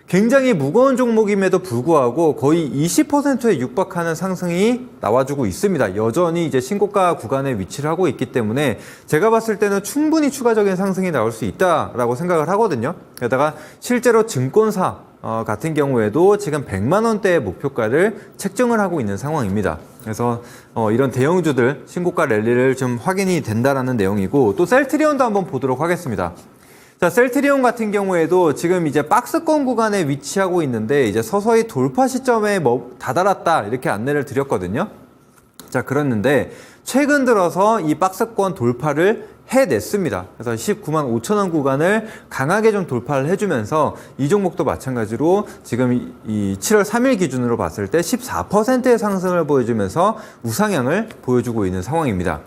굉장히 무거운 종목임에도 불구하고 거의 20%에 육박하는 상승이 나와주고 있습니다. 여전히 이제 신고가 구간에 위치를 하고 있기 때문에 제가 봤을 때는 충분히 추가적인 상승이 나올 수 있다라고 생각을 하거든요. 게다가 실제로 증권사 같은 경우에도 지금 100만 원대의 목표가를 책정을 하고 있는 상황입니다. 그래서 이런 대형주들 신고가 랠리를 좀 확인이 된다라는 내용이고, 또 셀트리온도 한번 보도록 하겠습니다. 자, 셀트리온 같은 경우에도 지금 이제 박스권 구간에 위치하고 있는데 이제 서서히 돌파 시점에 다다랐다 이렇게 안내를 드렸거든요. 자, 그랬는데 최근 들어서 이 박스권 돌파를 해냈습니다. 그래서 19만 5천 원 구간을 강하게 좀 돌파를 해주면서 이 종목도 마찬가지로 지금 이 7월 3일 기준으로 봤을 때 14%의 상승을 보여주면서 우상향을 보여주고 있는 상황입니다.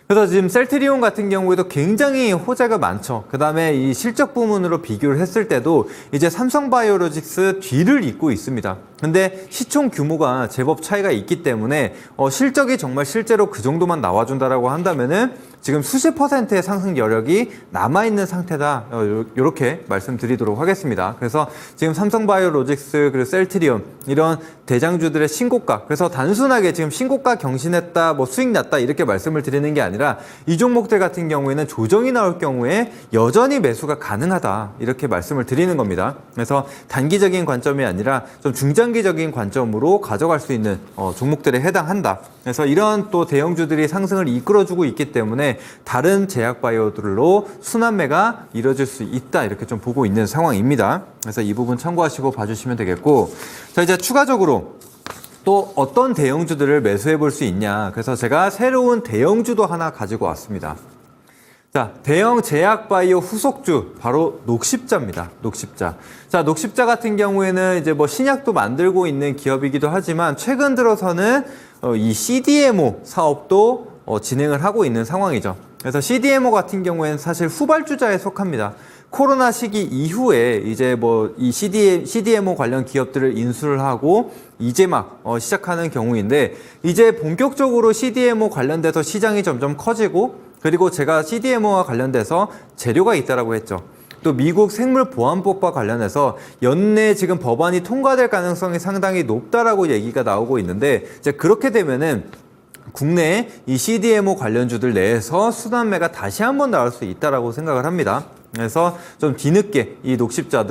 그래서 지금 셀트리온 같은 경우에도 굉장히 호재가 많죠. 그 다음에 이 실적 부문으로 비교를 했을 때도 이제 삼성바이오로직스 뒤를 잇고 있습니다. 근데 시총 규모가 제법 차이가 있기 때문에 실적이 정말 실제로 그 정도만 나와준다라고 한다면은 지금 수십 %의 상승 여력이 남아있는 상태다. 이렇게 말씀드리도록 하겠습니다. 그래서 지금 삼성바이오로직스 그리고 셀트리온 이런 대장주들의 신고가, 그래서 단순하게 지금 신고가 경신했다, 뭐 수익 났다 이렇게 말씀을 드리는 게 아니라 이 종목들 같은 경우에는 조정이 나올 경우에 여전히 매수가 가능하다 이렇게 말씀을 드리는 겁니다. 그래서 단기적인 관점이 아니라 좀 중장기적인 관점으로 가져갈 수 있는 종목들에 해당한다. 그래서 이런 또 대형주들이 상승을 이끌어주고 있기 때문에 다른 제약바이오들로 순환매가 이뤄질 수 있다 이렇게 좀 보고 있는 상황입니다. 그래서 이 부분 참고하시고 봐주시면 되겠고, 자 이제 추가적으로 또 어떤 대형주들을 매수해 볼 수 있냐, 그래서 제가 새로운 대형주도 하나 가지고 왔습니다. 자, 대형 제약바이오 후속주 바로 녹십자입니다. 녹십자. 자, 녹십자 같은 경우에는 이제 뭐 신약도 만들고 있는 기업이기도 하지만 최근 들어서는 이 CDMO 사업도 진행을 하고 있는 상황이죠. 그래서 CDMO 같은 경우에는 사실 후발주자에 속합니다. 코로나 시기 이후에 이제 뭐 이 CDMO 관련 기업들을 인수를 하고 이제 막 시작하는 경우인데, 이제 본격적으로 CDMO 관련돼서 시장이 점점 커지고, 그리고 제가 CDMO와 관련돼서 재료가 있다라고 했죠. 또 미국 생물보안법과 관련해서 연내 지금 법안이 통과될 가능성이 상당히 높다라고 얘기가 나오고 있는데, 이제 그렇게 되면은 국내에 이 CDMO 관련주들 내에서 순환매가 다시 한번 나올 수 있다라고 생각을 합니다. 그래서 좀 뒤늦게 이 녹십자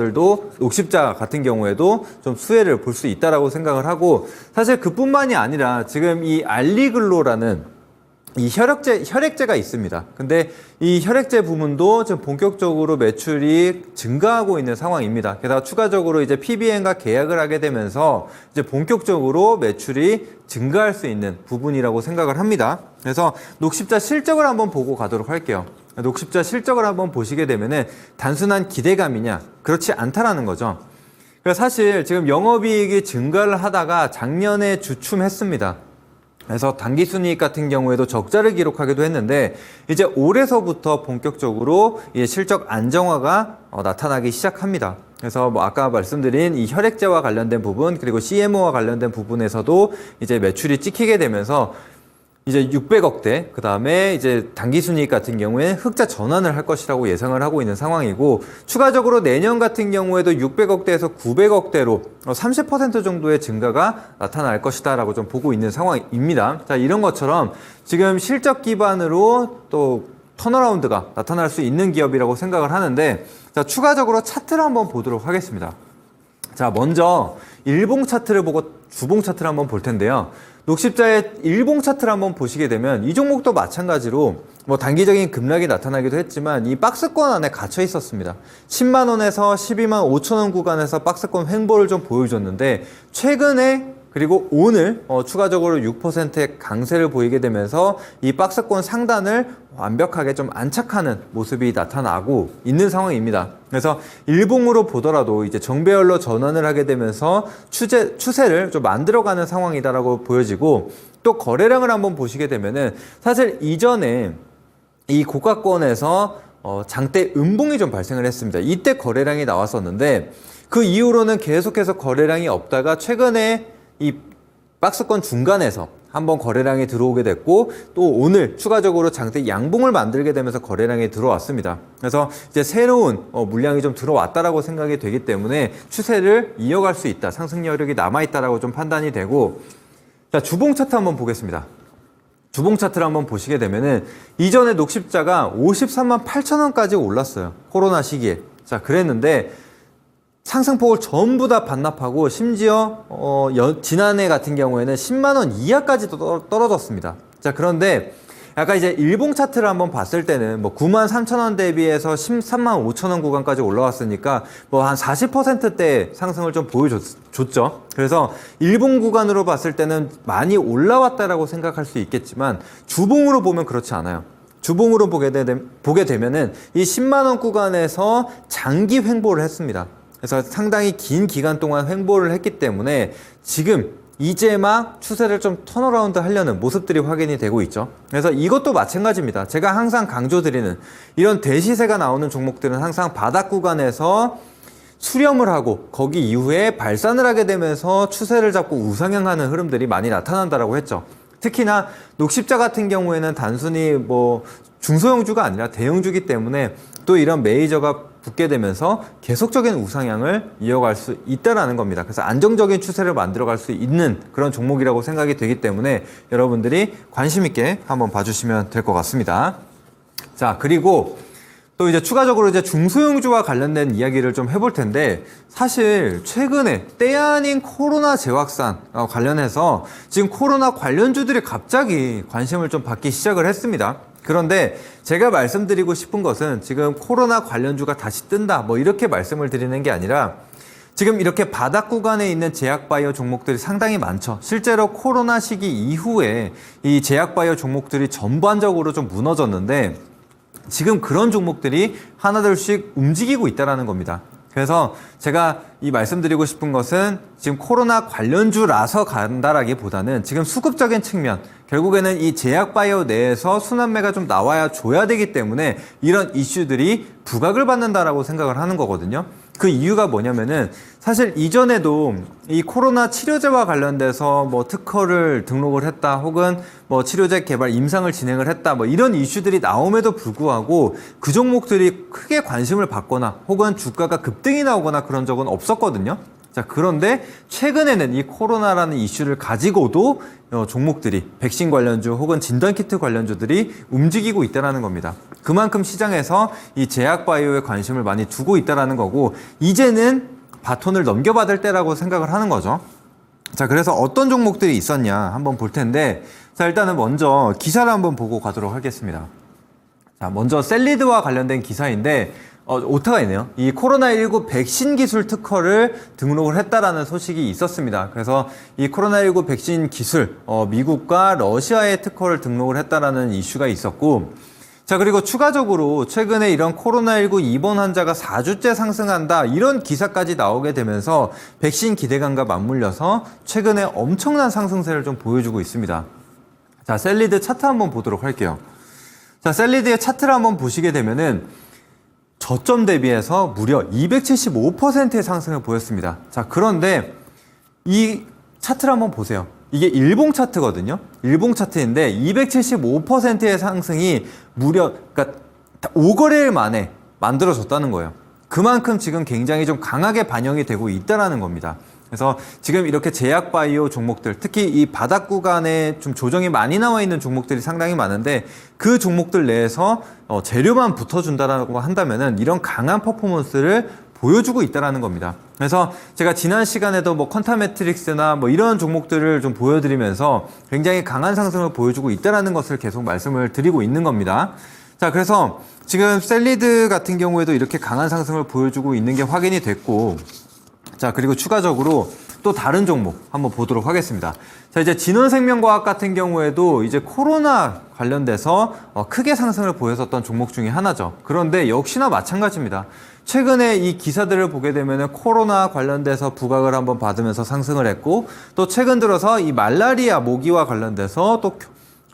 같은 경우에도 좀 수혜를 볼 수 있다라고 생각을 하고, 사실 그뿐만이 아니라 지금 이 알리글로라는 이 혈액제가 있습니다. 근데 이 혈액제 부문도 지금 본격적으로 매출이 증가하고 있는 상황입니다. 게다가 추가적으로 이제 PBM과 계약을 하게 되면서 이제 본격적으로 매출이 증가할 수 있는 부분이라고 생각을 합니다. 그래서 녹십자 실적을 한번 보고 가도록 할게요. 녹십자 실적을 한번 보시게 되면은 단순한 기대감이냐? 그렇지 않다라는 거죠. 그래서 사실 지금 영업이익이 증가를 하다가 작년에 주춤했습니다. 그래서 당기순이익 같은 경우에도 적자를 기록하기도 했는데, 이제 올해서부터 본격적으로 실적 안정화가 나타나기 시작합니다. 그래서 뭐 아까 말씀드린 이 혈액제와 관련된 부분, 그리고 CMO와 관련된 부분에서도 이제 매출이 찍히게 되면서 이제 600억대, 그 다음에 이제 당기순이익 같은 경우에 흑자 전환을 할 것이라고 예상을 하고 있는 상황이고, 추가적으로 내년 같은 경우에도 600억대에서 900억대로 30% 정도의 증가가 나타날 것이다라고 좀 보고 있는 상황입니다. 자, 이런 것처럼 지금 실적 기반으로 또 턴어라운드가 나타날 수 있는 기업이라고 생각을 하는데, 자, 추가적으로 차트를 한번 보도록 하겠습니다. 자, 먼저 일봉 차트를 보고 주봉 차트를 한번 볼 텐데요. 녹십자의 일봉 차트를 한번 보시게 되면 이 종목도 마찬가지로 뭐 단기적인 급락이 나타나기도 했지만 이 박스권 안에 갇혀 있었습니다. 10만 원에서 12만 5천 원 구간에서 박스권 횡보를 좀 보여줬는데, 최근에 그리고 오늘 추가적으로 6%의 강세를 보이게 되면서 이 박스권 상단을 완벽하게 좀 안착하는 모습이 나타나고 있는 상황입니다. 그래서 일봉으로 보더라도 이제 정배열로 전환을 하게 되면서 추세를 좀 만들어가는 상황이다라고 보여지고, 또 거래량을 한번 보시게 되면은 사실 이전에 이 고가권에서 장대 음봉이 좀 발생을 했습니다. 이때 거래량이 나왔었는데 그 이후로는 계속해서 거래량이 없다가 최근에 이 박스권 중간에서 한번 거래량이 들어오게 됐고, 또 오늘 추가적으로 장대 양봉을 만들게 되면서 거래량이 들어왔습니다. 그래서 이제 새로운 물량이 좀 들어왔다라고 생각이 되기 때문에 추세를 이어갈 수 있다, 상승 여력이 남아있다라고 좀 판단이 되고, 자, 주봉 차트 한번 보겠습니다. 주봉 차트를 한번 보시게 되면은 이전에 녹십자가 53만 8천 원까지 올랐어요. 코로나 시기에. 자, 그랬는데 상승폭을 전부 다 반납하고 심지어 지난해 같은 경우에는 10만 원 이하까지 떨어졌습니다. 자, 그런데 약간 이제 일봉 차트를 한번 봤을 때는 뭐 9만 3천 원 대비해서 13만 5천 원 구간까지 올라왔으니까 뭐 한 40%대 상승을 좀 보여줬죠. 그래서 일봉 구간으로 봤을 때는 많이 올라왔다라고 생각할 수 있겠지만 주봉으로 보면 그렇지 않아요. 주봉으로 보게 되면은 이 10만 원 구간에서 장기 횡보를 했습니다. 그래서 상당히 긴 기간 동안 횡보를 했기 때문에 지금 이제 막 추세를 좀 턴어라운드 하려는 모습들이 확인이 되고 있죠. 그래서 이것도 마찬가지입니다. 제가 항상 강조드리는 이런 대시세가 나오는 종목들은 항상 바닥 구간에서 수렴을 하고 거기 이후에 발산을 하게 되면서 추세를 잡고 우상향하는 흐름들이 많이 나타난다라고 했죠. 특히나 녹십자 같은 경우에는 단순히 뭐 중소형주가 아니라 대형주기 때문에 또 이런 메이저가 붙게 되면서 계속적인 우상향을 이어갈 수 있다는 겁니다. 그래서 안정적인 추세를 만들어갈 수 있는 그런 종목이라고 생각이 되기 때문에 여러분들이 관심 있게 한번 봐주시면 될 것 같습니다. 자, 그리고 또 이제 추가적으로 이제 중소형주와 관련된 이야기를 좀 해볼 텐데, 사실 최근에 때 아닌 코로나 재확산 관련해서 지금 코로나 관련주들이 갑자기 관심을 좀 받기 시작을 했습니다. 그런데 제가 말씀드리고 싶은 것은 지금 코로나 관련주가 다시 뜬다 뭐 이렇게 말씀을 드리는 게 아니라, 지금 이렇게 바닥 구간에 있는 제약바이오 종목들이 상당히 많죠. 실제로 코로나 시기 이후에 이 제약바이오 종목들이 전반적으로 좀 무너졌는데 지금 그런 종목들이 하나둘씩 움직이고 있다는 겁니다. 그래서 제가 이 말씀드리고 싶은 것은 지금 코로나 관련주라서 간다라기보다는 지금 수급적인 측면, 결국에는 이 제약바이오 내에서 순환매가 좀 나와야 줘야 되기 때문에 이런 이슈들이 부각을 받는다라고 생각을 하는 거거든요. 그 이유가 뭐냐면은 사실 이전에도 이 코로나 치료제와 관련돼서 뭐 특허를 등록을 했다, 혹은 뭐 치료제 개발 임상을 진행을 했다, 뭐 이런 이슈들이 나옴에도 불구하고 그 종목들이 크게 관심을 받거나 혹은 주가가 급등이 나오거나 그런 적은 없었거든요. 자, 그런데 최근에는 이 코로나라는 이슈를 가지고도 종목들이 백신 관련주 혹은 진단키트 관련주들이 움직이고 있다는 겁니다. 그만큼 시장에서 이 제약바이오에 관심을 많이 두고 있다는 거고, 이제는 바톤을 넘겨받을 때라고 생각을 하는 거죠. 자, 그래서 어떤 종목들이 있었냐 한번 볼 텐데, 자, 일단은 먼저 기사를 한번 보고 가도록 하겠습니다. 자, 먼저 셀리드와 관련된 기사인데 오타가 있네요. 이 코로나19 백신 기술 특허를 등록을 했다라는 소식이 있었습니다. 그래서 이 코로나19 백신 기술, 미국과 러시아의 특허를 등록을 했다라는 이슈가 있었고, 자, 그리고 추가적으로 최근에 이런 코로나19 입원 환자가 4주째 상승한다, 이런 기사까지 나오게 되면서 백신 기대감과 맞물려서 최근에 엄청난 상승세를 좀 보여주고 있습니다. 자, 셀리드 차트 한번 보도록 할게요. 자, 셀리드의 차트를 한번 보시게 되면은 저점 대비해서 무려 275%의 상승을 보였습니다. 자, 그런데 이 차트를 한번 보세요. 이게 일봉 차트거든요. 일봉 차트인데 275%의 상승이 무려, 그러니까 5거래일 만에 만들어졌다는 거예요. 그만큼 지금 굉장히 좀 강하게 반영이 되고 있다는 겁니다. 그래서 지금 이렇게 제약바이오 종목들, 특히 이 바닥 구간에 좀 조정이 많이 나와 있는 종목들이 상당히 많은데, 그 종목들 내에서 재료만 붙어준다라고 한다면은 이런 강한 퍼포먼스를 보여주고 있다는 겁니다. 그래서 제가 지난 시간에도 뭐 컨타메트릭스나 뭐 이런 종목들을 좀 보여드리면서 굉장히 강한 상승을 보여주고 있다는 것을 계속 말씀을 드리고 있는 겁니다. 자, 그래서 지금 셀리드 같은 경우에도 이렇게 강한 상승을 보여주고 있는 게 확인이 됐고, 자, 그리고 추가적으로 또 다른 종목 한번 보도록 하겠습니다. 자, 이제 진원생명과학 같은 경우에도 이제 코로나 관련돼서 크게 상승을 보였었던 종목 중에 하나죠. 그런데 역시나 마찬가지입니다. 최근에 이 기사들을 보게 되면 코로나 관련돼서 부각을 한번 받으면서 상승을 했고, 또 최근 들어서 이 말라리아 모기와 관련돼서 또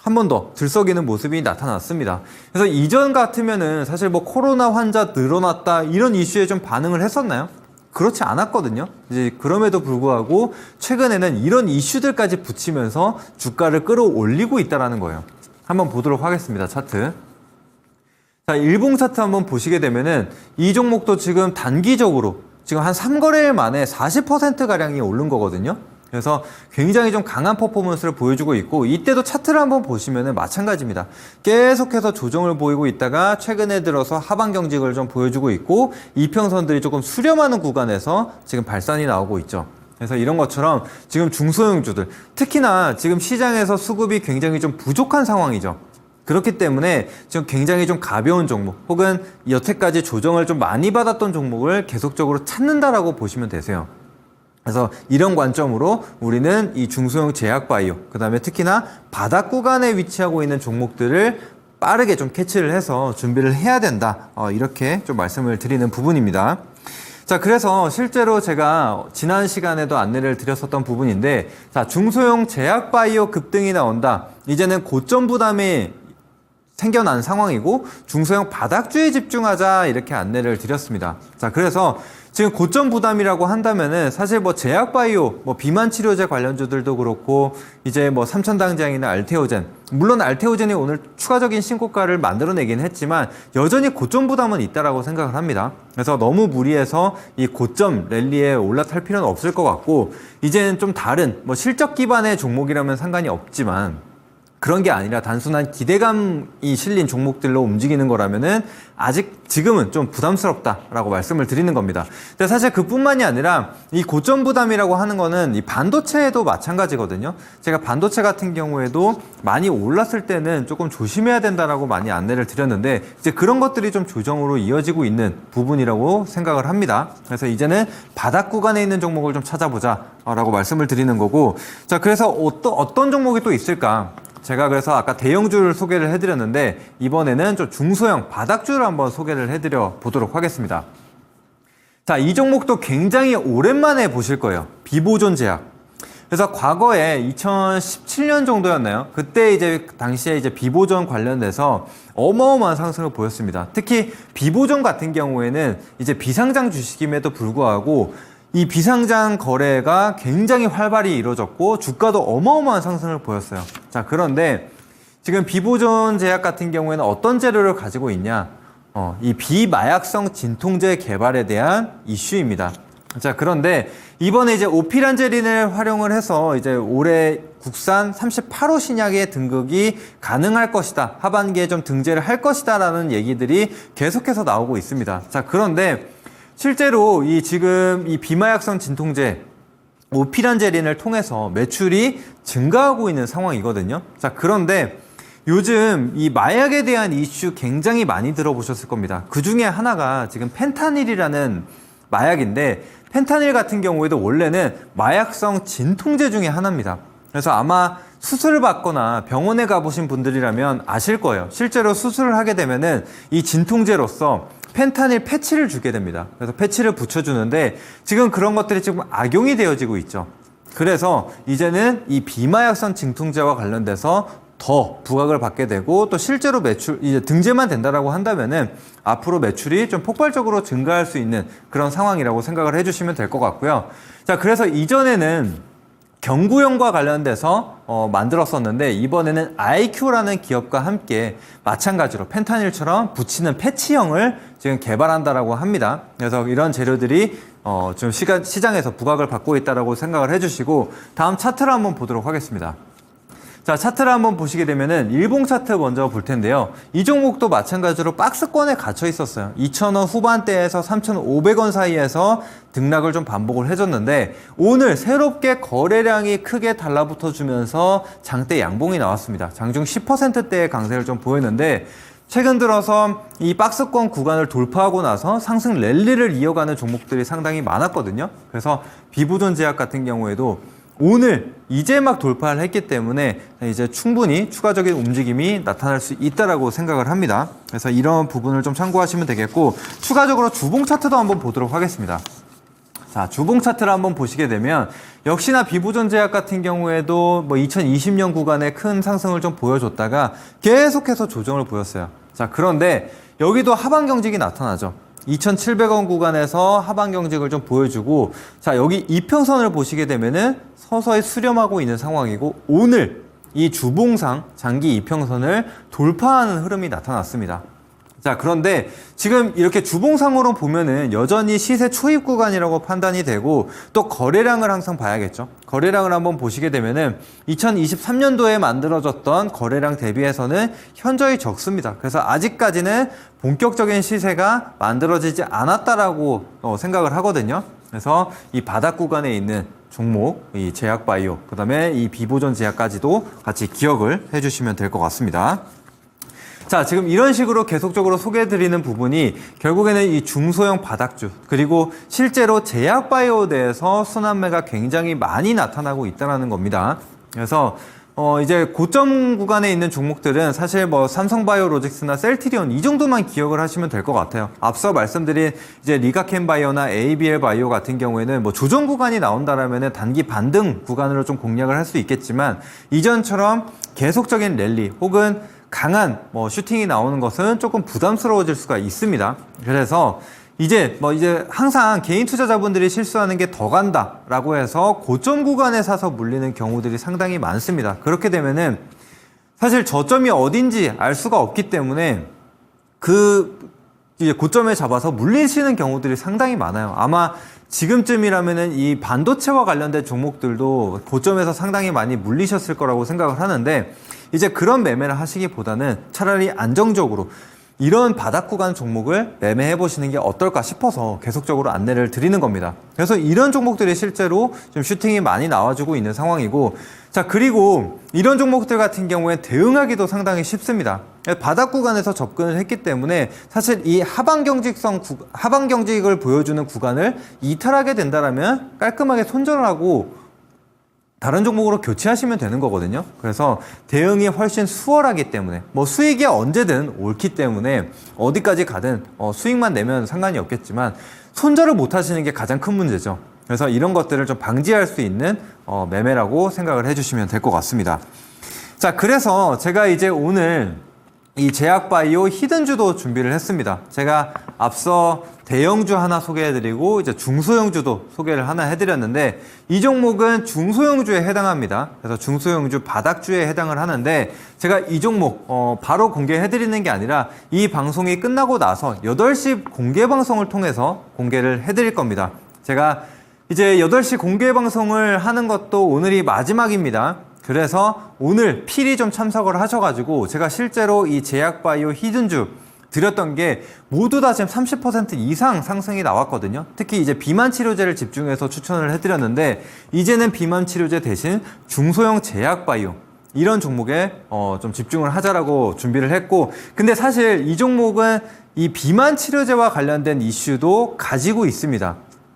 한 번 더 들썩이는 모습이 나타났습니다. 그래서 이전 같으면은 사실 뭐 코로나 환자 늘어났다 이런 이슈에 좀 반응을 했었나요? 그렇지 않았거든요. 이제 그럼에도 불구하고 최근에는 이런 이슈들까지 붙이면서 주가를 끌어올리고 있다는 거예요. 한번 보도록 하겠습니다. 차트. 자, 일봉 차트 한번 보시게 되면은 이 종목도 지금 단기적으로 지금 한 3거래일 만에 40%가량이 오른 거거든요. 그래서 굉장히 좀 강한 퍼포먼스를 보여주고 있고, 이때도 차트를 한번 보시면은 마찬가지입니다. 계속해서 조정을 보이고 있다가 최근에 들어서 하방 경직을 좀 보여주고 있고, 이평선들이 조금 수렴하는 구간에서 지금 발산이 나오고 있죠. 그래서 이런 것처럼 지금 중소형주들, 특히나 지금 시장에서 수급이 굉장히 좀 부족한 상황이죠. 그렇기 때문에 지금 굉장히 좀 가벼운 종목, 혹은 여태까지 조정을 좀 많이 받았던 종목을 계속적으로 찾는다라고 보시면 되세요. 그래서 이런 관점으로 우리는 이 중소형 제약바이오, 그 다음에 특히나 바닥 구간에 위치하고 있는 종목들을 빠르게 좀 캐치를 해서 준비를 해야 된다. 이렇게 좀 말씀을 드리는 부분입니다. 자, 그래서 실제로 제가 지난 시간에도 안내를 드렸었던 부분인데, 자, 중소형 제약바이오 급등이 나온다. 이제는 고점 부담이 생겨난 상황이고 중소형 바닥주에 집중하자 이렇게 안내를 드렸습니다. 자, 그래서 지금 고점 부담이라고 한다면은 사실 뭐 제약바이오, 뭐 비만 치료제 관련주들도 그렇고 이제 뭐 삼천당장이나 알테오젠, 물론 알테오젠이 오늘 추가적인 신고가를 만들어내긴 했지만 여전히 고점 부담은 있다라고 생각을 합니다. 그래서 너무 무리해서 이 고점 랠리에 올라탈 필요는 없을 것 같고 이제는 좀 다른 뭐 실적 기반의 종목이라면 상관이 없지만 그런 게 아니라 단순한 기대감이 실린 종목들로 움직이는 거라면은 아직 지금은 좀 부담스럽다라고 말씀을 드리는 겁니다. 근데 사실 그뿐만이 아니라 이 고점 부담이라고 하는 거는 이 반도체에도 마찬가지거든요. 제가 반도체 같은 경우에도 많이 올랐을 때는 조금 조심해야 된다라고 많이 안내를 드렸는데 이제 그런 것들이 좀 조정으로 이어지고 있는 부분이라고 생각을 합니다. 그래서 이제는 바닥 구간에 있는 종목을 좀 찾아보자라고 말씀을 드리는 거고, 자, 그래서 어떤 종목이 또 있을까? 제가 그래서 아까 대형주를 소개를 해드렸는데 이번에는 좀 중소형 바닥주를 한번 소개를 해드려 보도록 하겠습니다. 자, 이 종목도 굉장히 오랜만에 보실 거예요. 비보존제약. 그래서 과거에 2017년 정도였나요? 그때 이제 당시에 이제 비보존 관련돼서 어마어마한 상승을 보였습니다. 특히 비보존 같은 경우에는 이제 비상장 주식임에도 불구하고 이 비상장 거래가 굉장히 활발히 이루어졌고 주가도 어마어마한 상승을 보였어요. 자, 그런데 지금 비보존 제약 같은 경우에는 어떤 재료를 가지고 있냐? 이 비마약성 진통제 개발에 대한 이슈입니다. 자, 그런데 이번에 이제 오피란제린을 활용을 해서 이제 올해 국산 38호 신약의 등극이 가능할 것이다. 하반기에 좀 등재를 할 것이다. 라는 얘기들이 계속해서 나오고 있습니다. 자, 그런데 실제로 지금 이 비마약성 진통제 오피란제린을 통해서 매출이 증가하고 있는 상황이거든요. 자, 그런데 요즘 이 마약에 대한 이슈 굉장히 많이 들어보셨을 겁니다. 그 중에 하나가 지금 펜타닐이라는 마약인데 펜타닐 같은 경우에도 원래는 마약성 진통제 중에 하나입니다. 그래서 아마 수술을 받거나 병원에 가보신 분들이라면 아실 거예요. 실제로 수술을 하게 되면은 이 진통제로서 펜타닐 패치를 주게 됩니다. 그래서 패치를 붙여주는데 지금 그런 것들이 지금 악용이 되어지고 있죠. 그래서 이제는 이 비마약성 진통제와 관련돼서 더 부각을 받게 되고 또 실제로 매출, 이제 등재만 된다라고 한다면은 앞으로 매출이 좀 폭발적으로 증가할 수 있는 그런 상황이라고 생각을 해주시면 될 것 같고요. 자, 그래서 이전에는 경구용과 관련돼서 만들었었는데 이번에는 IQ라는 기업과 함께 마찬가지로 펜타닐처럼 붙이는 패치형을 지금 개발한다라고 합니다. 그래서 이런 재료들이 좀 시장에서 부각을 받고 있다라고 생각을 해주시고 다음 차트를 한번 보도록 하겠습니다. 자, 차트를 한번 보시게 되면은 일봉 차트 먼저 볼 텐데요. 이 종목도 마찬가지로 박스권에 갇혀 있었어요. 2,000원 후반대에서 3,500원 사이에서 등락을 좀 반복을 해줬는데 오늘 새롭게 거래량이 크게 달라붙어 주면서 장대 양봉이 나왔습니다. 장중 10%대의 강세를 좀 보였는데 최근 들어서 이 박스권 구간을 돌파하고 나서 상승 랠리를 이어가는 종목들이 상당히 많았거든요. 그래서 비보존 제약 같은 경우에도 오늘 이제 막 돌파를 했기 때문에 이제 충분히 추가적인 움직임이 나타날 수 있다라고 생각을 합니다. 그래서 이런 부분을 좀 참고하시면 되겠고 추가적으로 주봉 차트도 한번 보도록 하겠습니다. 자, 주봉 차트를 한번 보시게 되면 역시나 비보존 제약 같은 경우에도 뭐 2020년 구간에 큰 상승을 좀 보여줬다가 계속해서 조정을 보였어요. 자, 그런데 여기도 하방 경직이 나타나죠. 2,700원 구간에서 하방 경직을 좀 보여주고 자, 여기 이평선을 보시게 되면은 서서히 수렴하고 있는 상황이고 오늘 이 주봉상 장기 이평선을 돌파하는 흐름이 나타났습니다. 자, 그런데 지금 이렇게 주봉상으로 보면은 여전히 시세 초입 구간이라고 판단이 되고 또 거래량을 항상 봐야겠죠. 거래량을 한번 보시게 되면은 2023년도에 만들어졌던 거래량 대비해서는 현저히 적습니다. 그래서 아직까지는 본격적인 시세가 만들어지지 않았다라고 생각을 하거든요. 그래서 이 바닥 구간에 있는 종목, 이 제약바이오, 그 다음에 이 비보존 제약까지도 같이 기억을 해주시면 될 것 같습니다. 자, 지금 이런 식으로 계속적으로 소개해드리는 부분이 결국에는 이 중소형 바닥주 그리고 실제로 제약바이오에 대해서 순환매가 굉장히 많이 나타나고 있다는 겁니다. 그래서 이제 고점 구간에 있는 종목들은 사실 뭐 삼성바이오로직스나 셀트리온 이 정도만 기억을 하시면 될 것 같아요. 앞서 말씀드린 이제 리가켄바이오나 ABL 바이오 같은 경우에는 뭐 조정 구간이 나온다라면은 단기 반등 구간으로 좀 공략을 할 수 있겠지만 이전처럼 계속적인 랠리 혹은 강한 뭐 슈팅이 나오는 것은 조금 부담스러워질 수가 있습니다. 그래서 이제 항상 개인 투자자분들이 실수하는 게 더 간다라고 해서 고점 구간에 사서 물리는 경우들이 상당히 많습니다. 그렇게 되면은 사실 저점이 어딘지 알 수가 없기 때문에 이제 고점에 잡아서 물리시는 경우들이 상당히 많아요. 아마 지금쯤이라면은 이 반도체와 관련된 종목들도 고점에서 상당히 많이 물리셨을 거라고 생각을 하는데 이제 그런 매매를 하시기보다는 차라리 안정적으로 이런 바닥 구간 종목을 매매해 보시는 게 어떨까 싶어서 계속적으로 안내를 드리는 겁니다. 그래서 이런 종목들이 실제로 좀 슈팅이 많이 나와주고 있는 상황이고, 자, 그리고 이런 종목들 같은 경우에 대응하기도 상당히 쉽습니다. 바닥 구간에서 접근을 했기 때문에 사실 이 하방 경직을 보여주는 구간을 이탈하게 된다라면 깔끔하게 손절을 하고 다른 종목으로 교체하시면 되는 거거든요. 그래서 대응이 훨씬 수월하기 때문에 뭐 수익이 언제든 옳기 때문에 어디까지 가든 수익만 내면 상관이 없겠지만 손절을 못 하시는 게 가장 큰 문제죠. 그래서 이런 것들을 좀 방지할 수 있는 매매라고 생각을 해주시면 될 것 같습니다. 자, 그래서 제가 이제 오늘 이 제약바이오 히든주도 준비를 했습니다. 제가 앞서 대형주 하나 소개해드리고 이제 중소형주도 소개를 하나 해드렸는데 이 종목은 중소형주에 해당합니다. 그래서 중소형주 바닥주에 해당을 하는데 제가 이 종목 바로 공개해드리는 게 아니라 이 방송이 끝나고 나서 8시 공개 방송을 통해서 공개를 해드릴 겁니다. 제가 이제 8시 공개 방송을 하는 것도 오늘이 마지막입니다. 그래서 오늘 필히 좀 참석을 하셔가지고 제가 실제로 이 제약바이오 히든주 드렸던 게 모두 다 지금 30% 이상 상승이 나왔거든요. 특히 이제 비만 치료제를 집중해서 추천을 해드렸는데 이제는 비만 치료제 대신 중소형 제약바이오 이런 종목에 좀 집중을 하자라고 준비를 했고, 근데 사실 이 종목은 이 비만 치료제와 관련된 이슈도 가지고 있습니다.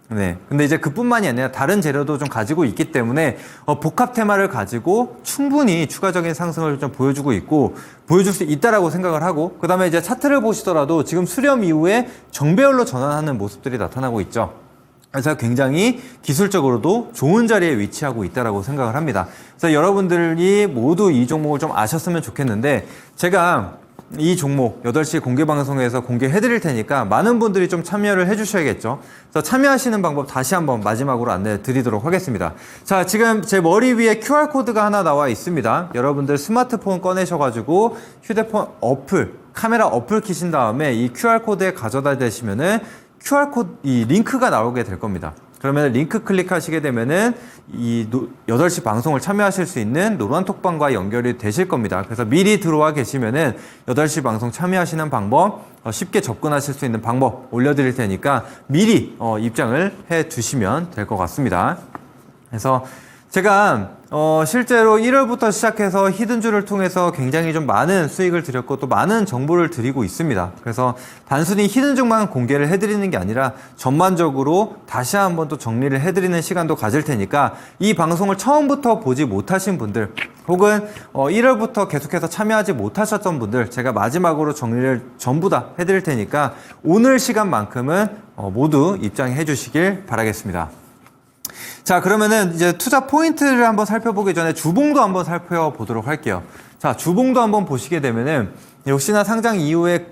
네. 근데 이제 그뿐만이 아니라 다른 재료도 좀 가지고 있기 때문에 복합 테마를 가지고 충분히 추가적인 상승을 좀 보여줄 수 있다라고 생각을 하고, 그 다음에 이제 차트를 보시더라도 지금 수렴 이후에 정배열로 전환하는 모습들이 나타나고 있죠. 그래서 굉장히 기술적으로도 좋은 자리에 위치하고 있다라고 생각을 합니다. 그래서 여러분들이 모두 이 종목을 좀 아셨으면 좋겠는데 제가 이 종목 8시 공개 방송에서 공개해 드릴 테니까 많은 분들이 좀 참여를 해 주셔야겠죠. 그래서 참여하시는 방법 다시 한번 마지막으로 안내 드리도록 하겠습니다. 자, 지금 제 머리 위에 QR코드가 하나 나와 있습니다. 여러분들 스마트폰 꺼내셔가지고 휴대폰 카메라 어플 키신 다음에 이 QR코드에 가져다 대시면은 QR코드, 이 링크가 나오게 될 겁니다. 그러면 링크 클릭하시게 되면은 이 8시 방송을 참여하실 수 있는 노란톡방과 연결이 되실 겁니다. 그래서 미리 들어와 계시면은 8시 방송 참여하시는 방법, 쉽게 접근하실 수 있는 방법 올려드릴 테니까 미리 입장을 해 두시면 될 것 같습니다. 그래서 제가 실제로 1월부터 시작해서 히든주를 통해서 굉장히 좀 많은 수익을 드렸고 또 많은 정보를 드리고 있습니다. 그래서 단순히 히든주만 공개를 해드리는 게 아니라 전반적으로 다시 한번 또 정리를 해드리는 시간도 가질 테니까 이 방송을 처음부터 보지 못하신 분들 혹은 1월부터 계속해서 참여하지 못하셨던 분들 제가 마지막으로 정리를 전부 다 해드릴 테니까 오늘 시간만큼은 모두 입장해 주시길 바라겠습니다. 자, 그러면은 이제 투자 포인트를 한번 살펴보기 전에 주봉도 한번 살펴보도록 할게요. 자, 주봉도 한번 보시게 되면은 역시나 상장 이후에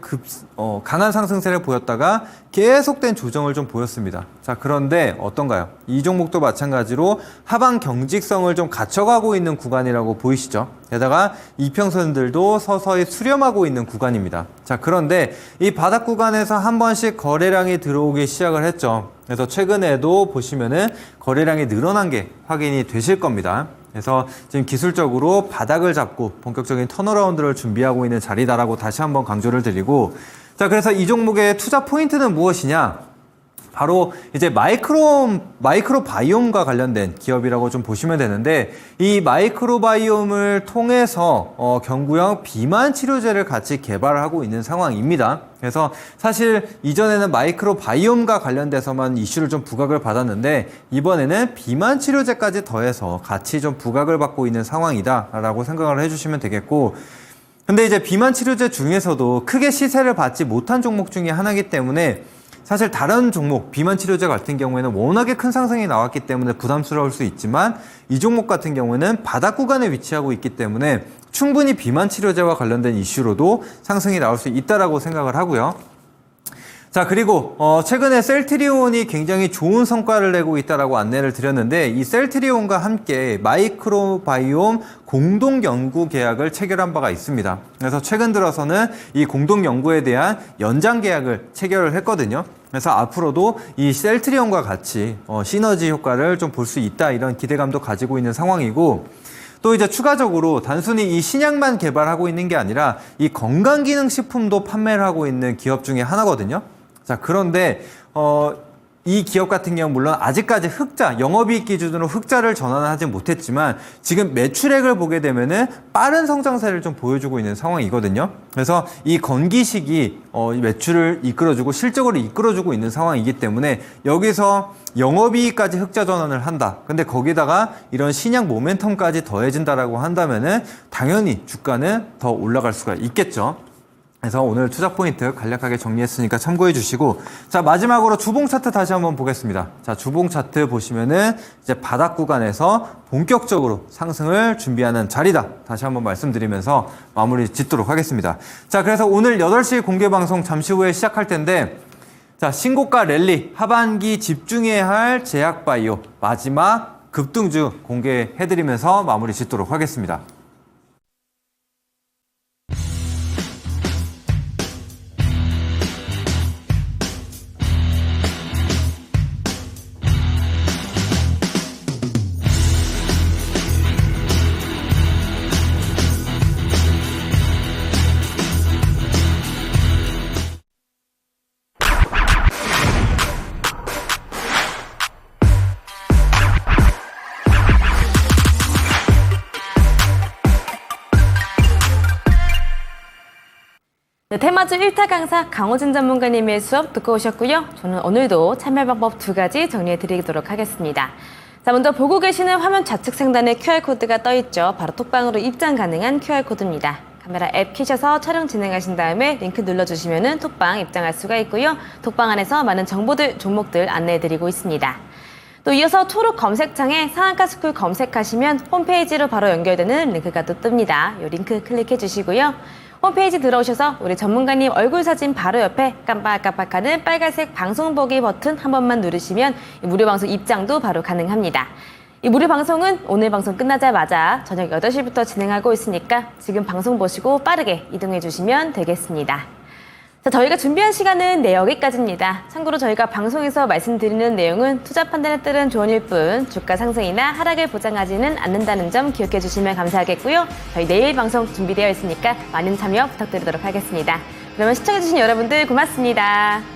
강한 상승세를 보였다가 계속된 조정을 좀 보였습니다. 자, 그런데 어떤가요? 이 종목도 마찬가지로 하방 경직성을 좀 갖춰가고 있는 구간이라고 보이시죠? 게다가 이평선들도 서서히 수렴하고 있는 구간입니다. 자, 그런데 이 바닥 구간에서 한 번씩 거래량이 들어오기 시작을 했죠. 그래서 최근에도 보시면은 거래량이 늘어난 게 확인이 되실 겁니다. 그래서 지금 기술적으로 바닥을 잡고 본격적인 턴어라운드를 준비하고 있는 자리다라고 다시 한번 강조를 드리고, 자, 그래서 이 종목의 투자 포인트는 무엇이냐? 바로 이제 마이크로바이옴과 관련된 기업이라고 좀 보시면 되는데, 이 마이크로바이옴을 통해서 경구형 비만 치료제를 같이 개발을 하고 있는 상황입니다. 그래서 사실 이전에는 마이크로바이옴과 관련돼서만 이슈를 좀 부각을 받았는데, 이번에는 비만 치료제까지 더해서 같이 좀 부각을 받고 있는 상황이다라고 생각을 해주시면 되겠고, 근데 이제 비만 치료제 중에서도 크게 시세를 받지 못한 종목 중에 하나이기 때문에, 사실 다른 종목, 비만 치료제 같은 경우에는 워낙에 큰 상승이 나왔기 때문에 부담스러울 수 있지만, 이 종목 같은 경우에는 바닥 구간에 위치하고 있기 때문에 충분히 비만 치료제와 관련된 이슈로도 상승이 나올 수 있다라고 생각을 하고요. 자, 그리고 최근에 셀트리온이 굉장히 좋은 성과를 내고 있다라고 안내를 드렸는데, 이 셀트리온과 함께 마이크로바이옴 공동 연구 계약을 체결한 바가 있습니다. 그래서 최근 들어서는 이 공동 연구에 대한 연장 계약을 체결을 했거든요. 그래서 앞으로도 이 셀트리온과 같이 시너지 효과를 좀 볼 수 있다, 이런 기대감도 가지고 있는 상황이고, 또 이제 추가적으로 단순히 이 신약만 개발하고 있는 게 아니라 이 건강기능식품도 판매를 하고 있는 기업 중에 하나거든요. 자, 그런데 이 기업 같은 경우는 물론 아직까지 흑자, 영업이익 기준으로 흑자를 전환을 하진 못했지만, 지금 매출액을 보게 되면은 빠른 성장세를 좀 보여주고 있는 상황이거든요. 그래서 이 건기식이 매출을 이끌어주고 실적으로 이끌어주고 있는 상황이기 때문에, 여기서 영업이익까지 흑자 전환을 한다. 근데 거기다가 이런 신약 모멘텀까지 더해진다라고 한다면은 당연히 주가는 더 올라갈 수가 있겠죠. 그래서 오늘 투자 포인트 간략하게 정리했으니까 참고해 주시고, 자, 마지막으로 주봉 차트 다시 한번 보겠습니다. 자, 주봉 차트 보시면은 이제 바닥 구간에서 본격적으로 상승을 준비하는 자리다, 다시 한번 말씀드리면서 마무리 짓도록 하겠습니다. 자, 그래서 오늘 8시 공개 방송 잠시 후에 시작할 텐데, 자, 신고가 랠리 하반기 집중해야 할 제약바이오 마지막 급등주 공개해드리면서 마무리 짓도록 하겠습니다. 네, 테마주 1타 강사 강호진 전문가님의 수업 듣고 오셨고요. 저는 오늘도 참여 방법 2가지 정리해 드리도록 하겠습니다. 자, 먼저 보고 계시는 화면 좌측 상단에 QR코드가 떠있죠. 바로 톡방으로 입장 가능한 QR코드입니다. 카메라 앱 켜셔서 촬영 진행하신 다음에 링크 눌러주시면 톡방 입장할 수가 있고요. 톡방 안에서 많은 정보들, 종목들 안내해 드리고 있습니다. 또 이어서 초록 검색창에 상한가스쿨 검색하시면 홈페이지로 바로 연결되는 링크가 또 뜹니다. 이 링크 클릭해 주시고요. 홈페이지 들어오셔서 우리 전문가님 얼굴 사진 바로 옆에 깜빡깜빡하는 빨간색 방송 보기 버튼 한 번만 누르시면 무료 방송 입장도 바로 가능합니다. 이 무료 방송은 오늘 방송 끝나자마자 저녁 8시부터 진행하고 있으니까 지금 방송 보시고 빠르게 이동해 주시면 되겠습니다. 자, 저희가 준비한 시간은 여기까지입니다. 참고로 저희가 방송에서 말씀드리는 내용은 투자 판단에 따른 조언일 뿐 주가 상승이나 하락을 보장하지는 않는다는 점 기억해 주시면 감사하겠고요. 저희 내일 방송 준비되어 있으니까 많은 참여 부탁드리도록 하겠습니다. 그러면 시청해 주신 여러분들 고맙습니다.